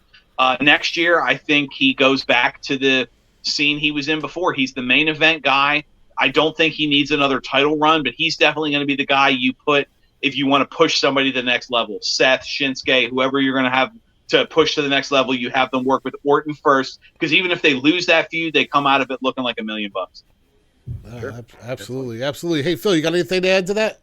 Next year, I think he goes back to the scene he was in before. He's the main event guy. I don't think he needs another title run, but he's definitely going to be the guy you put if you want to push somebody to the next level. Seth, Shinsuke, whoever you're going to have to push to the next level, you have them work with Orton first, because even if they lose that feud, they come out of it looking like $1 million. Sure. Absolutely. Hey, Phil, you got anything to add to that?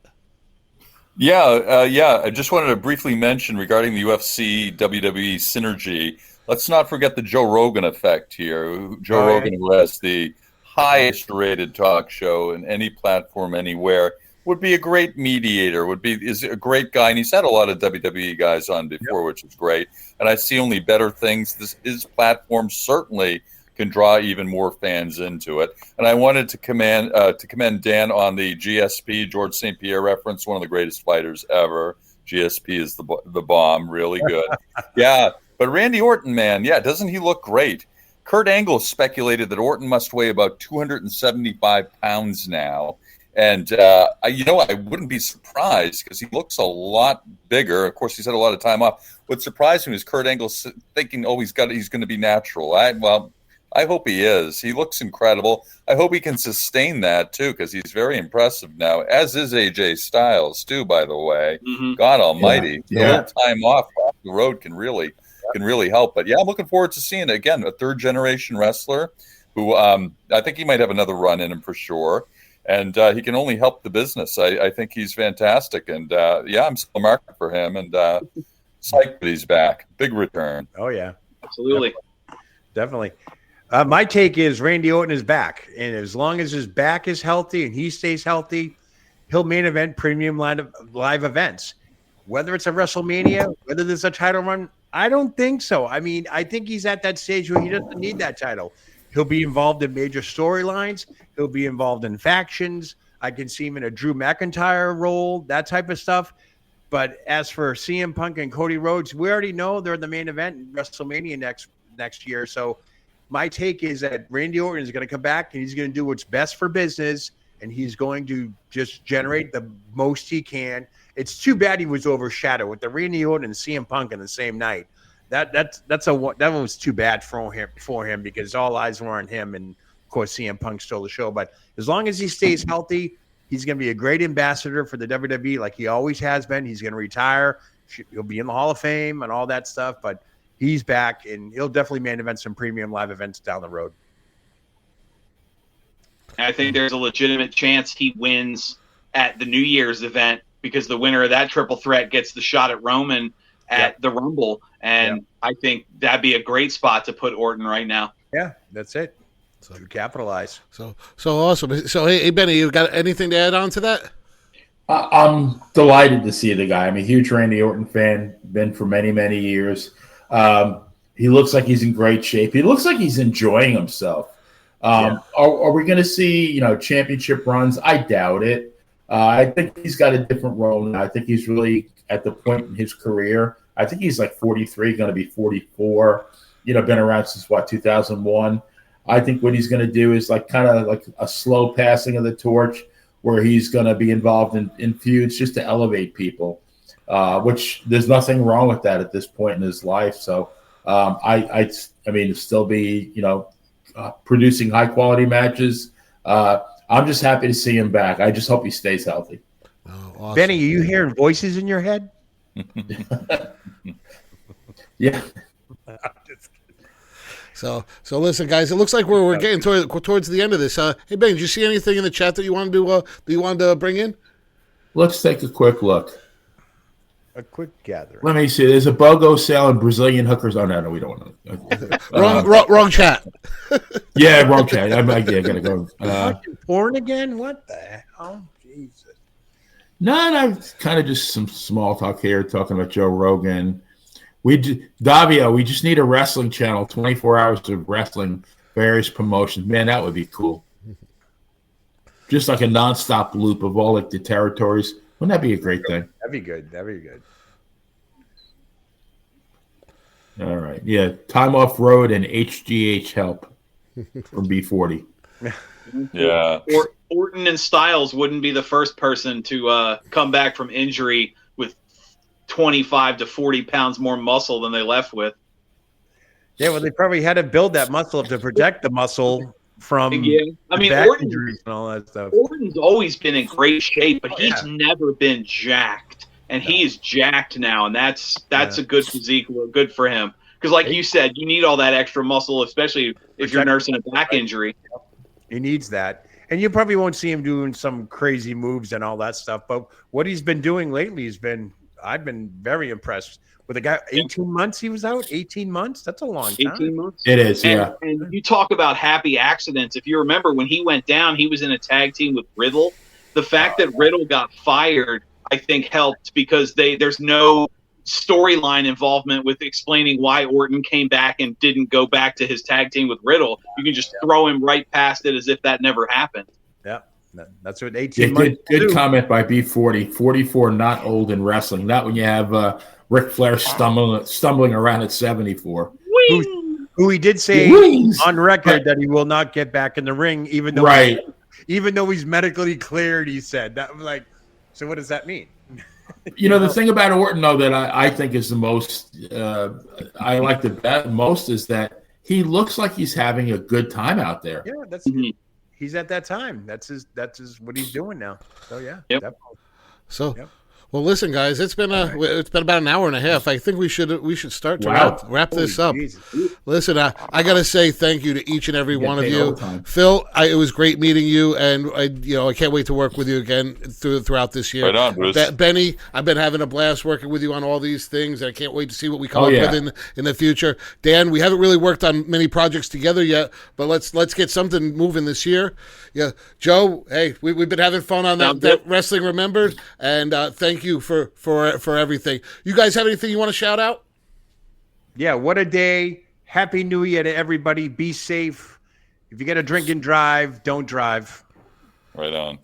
Yeah. I just wanted to briefly mention regarding the UFC WWE synergy. Let's not forget the Joe Rogan effect here. Joe Rogan, who has the highest rated talk show in any platform anywhere, would be a great mediator. Is a great guy, and he's had a lot of WWE guys on before, which is great. And I see only better things. His platform certainly can draw even more fans into it. And I wanted to commend Dan on the GSP, George St. Pierre reference, one of the greatest fighters ever. GSP is the bomb, really good. Yeah, but Randy Orton, man, doesn't he look great? Kurt Angle speculated that Orton must weigh about 275 pounds now. And, I wouldn't be surprised because he looks a lot bigger. Of course, he's had a lot of time off. What surprised me was Kurt Angle thinking, he's going to be natural. I hope he is. He looks incredible. I hope he can sustain that, too, because he's very impressive now, as is AJ Styles, too, by the way. Mm-hmm. God almighty. A little time off the road can really help. But, I'm looking forward to seeing, again, a third-generation wrestler who I think he might have another run in him for sure. And he can only help the business. I think he's fantastic. And, I'm still a market for him. And psyched that he's back. Big return. Oh, yeah. Absolutely. Definitely. My take is Randy Orton is back. And as long as his back is healthy and he stays healthy, he'll main event premium live events. Whether it's a WrestleMania, whether there's a title run, I don't think so. I mean, I think he's at that stage where he doesn't need that title. He'll be involved in major storylines. He'll be involved in factions. I can see him in a Drew McIntyre role, that type of stuff. But as for CM Punk and Cody Rhodes, we already know they're the main event in WrestleMania next year. So my take is that Randy Orton is going to come back and he's going to do what's best for business, and he's going to just generate the most he can. It's too bad he was overshadowed with the Randy Orton and CM Punk in the same night. That was too bad for him because all eyes were on him, and of course CM Punk stole the show. But as long as he stays healthy, he's going to be a great ambassador for the WWE, like he always has been. He's going to retire. He'll be in the Hall of Fame and all that stuff. But he's back, and he'll definitely main event some premium live events down the road. I think there's a legitimate chance he wins at the New Year's event because the winner of that triple threat gets the shot at Roman at the Rumble. And I think that'd be a great spot to put Orton right now. Yeah, that's it. So capitalize. So awesome. So, hey, Benny, you got anything to add on to that? I'm delighted to see the guy. I'm a huge Randy Orton fan, been for many, many years. He looks like he's in great shape. He looks like he's enjoying himself. Are we going to see, championship runs? I doubt it. I think he's got a different role now. I think he's really at the point in his career. I think he's like 43, going to be 44. Been around since 2001. I think what he's going to do is kind of like a slow passing of the torch, where he's going to be involved in feuds just to elevate people, which there's nothing wrong with that at this point in his life. So I mean, still be, producing high quality matches. I'm just happy to see him back. I just hope he stays healthy. Oh, awesome. Benny, are you hearing voices in your head? Yeah. So listen, guys. It looks like we're getting towards the end of this. Hey Ben, did you see anything in the chat that you wanted to bring in? Let's take a quick look. A quick gathering. Let me see. There's a BOGO sale and Brazilian hookers. Oh no, we don't want to. Wrong chat. Yeah, wrong chat. I gotta go. Porn again? What the hell? Jesus. No, kind of just some small talk here, talking about Joe Rogan. Davio, we just need a wrestling channel, 24 hours of wrestling, various promotions. Man, that would be cool. Just like a nonstop loop of all like the territories. Wouldn't that be a great thing? That'd be good. That'd be good. All right. Yeah. Time off road and HGH help from B40. Yeah. Or Orton and Styles wouldn't be the first person to come back from injury with 25 to 40 pounds more muscle than they left with. Yeah, well, they probably had to build that muscle to protect the muscle from back injuries and all that stuff. Orton's always been in great shape, but he's never been jacked. And he is jacked now, and that's a good physique. Good for him. Because like you said, you need all that extra muscle, especially if you're nursing a back injury. He needs that. And you probably won't see him doing some crazy moves and all that stuff. But what he's been doing lately I've been very impressed with the guy. 18 months he was out. 18 months. That's a long time. 18 months. It is, yeah. And you talk about happy accidents. If you remember when he went down, he was in a tag team with Riddle. The fact that Riddle got fired, I think, helped because there's no storyline involvement with explaining why Orton came back and didn't go back to his tag team with Riddle. You can just throw him right past it as if that never happened. Yeah, that's what 18 months. Good comment by B40. 44, not old in wrestling. Not when you have Ric Flair stumbling around at 74. Who he did say on record that he will not get back in the ring, even though he's medically cleared. He said that was like. So what does that mean? The thing about Orton, though, that I think is the most I like the most is that he looks like he's having a good time out there. Yeah, he's at that time. That's what he's doing now. So yeah, definitely. So. Yep. Well, listen, guys. It's been about an hour and a half. I think we should start to wrap this up. Jesus. Listen, I got to say thank you to each and every one of you, Phil. It was great meeting you, and I can't wait to work with you again throughout this year. Right on, Bruce. Benny, I've been having a blast working with you on all these things, and I can't wait to see what we come up with in the future. Dan, we haven't really worked on many projects together yet, but let's get something moving this year. Yeah, Joe. Hey, we've been having fun on that Wrestling Remembered, and thank you for everything. You guys have anything you want to shout out? Yeah, what a day. Happy New Year to everybody. Be safe. If you got to drink and drive, don't drive. Right on.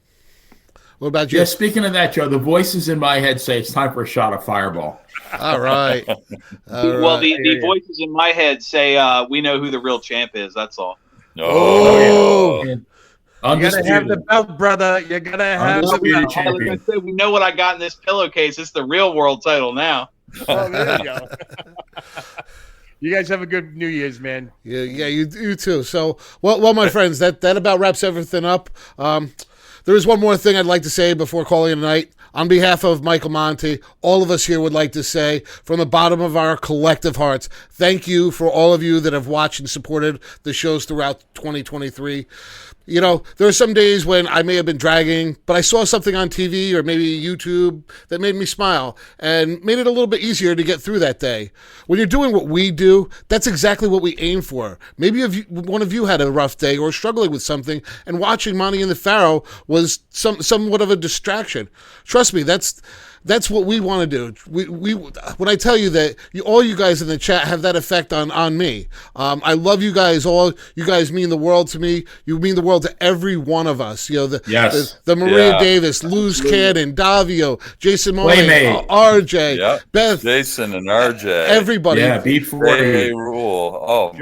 What about you? Yeah, speaking of that, Joe, the voices in my head say it's time for a shot of Fireball. All right. Well, the voices in my head say we know who the real champ is. That's all. Oh, yeah. You gotta have the belt, brother. You gotta have the belt. We know what I got in this pillowcase. It's the real world title now. Oh, there you go. You guys have a good New Year's, man. Yeah, you too. So, well, my friends, that about wraps everything up. There is one more thing I'd like to say before calling it a night. On behalf of Michael Monte, all of us here would like to say, from the bottom of our collective hearts, thank you for all of you that have watched and supported the shows throughout 2023. There are some days when I may have been dragging, but I saw something on TV or maybe YouTube that made me smile and made it a little bit easier to get through that day. When you're doing what we do, that's exactly what we aim for. Maybe if one of you had a rough day or struggling with something, and watching Monte and the Phaoh was somewhat of a distraction. Trust me, that's That's what we want to do. We when I tell you that all you guys in the chat have that effect on me. I love you guys all. You guys mean the world to me. You mean the world to every one of us. You know, the Maria Davis, Luz Cannon, Davio, Jason Monet, RJ, Beth, Jason and RJ, everybody. Yeah, B40 rule. Oh,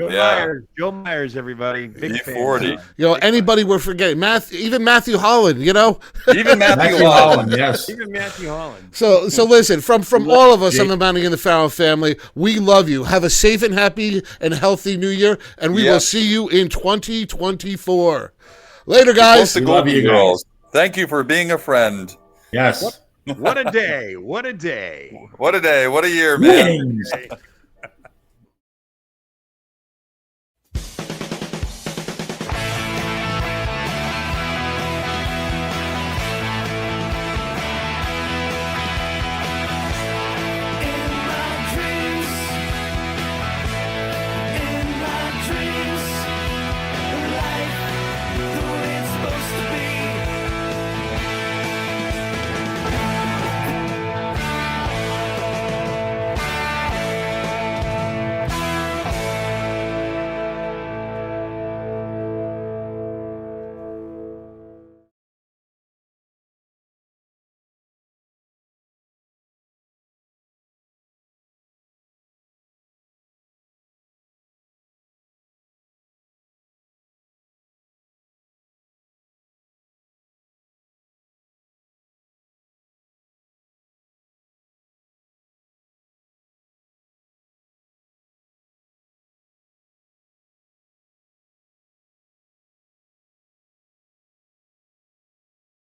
Joe Myers, everybody. Big B40. You know, anybody we're forgetting. Even Matthew Holland. You know, even Matthew Holland. Yes, even Matthew Holland. So listen, from all of us on the Mounting and the Phaoh family, we love you. Have a safe and happy and healthy New Year, and we will see you in 2024. Later, guys. We love you, girls. Thank you for being a friend. Yes. What a day. What a day. What a day. What a year, man.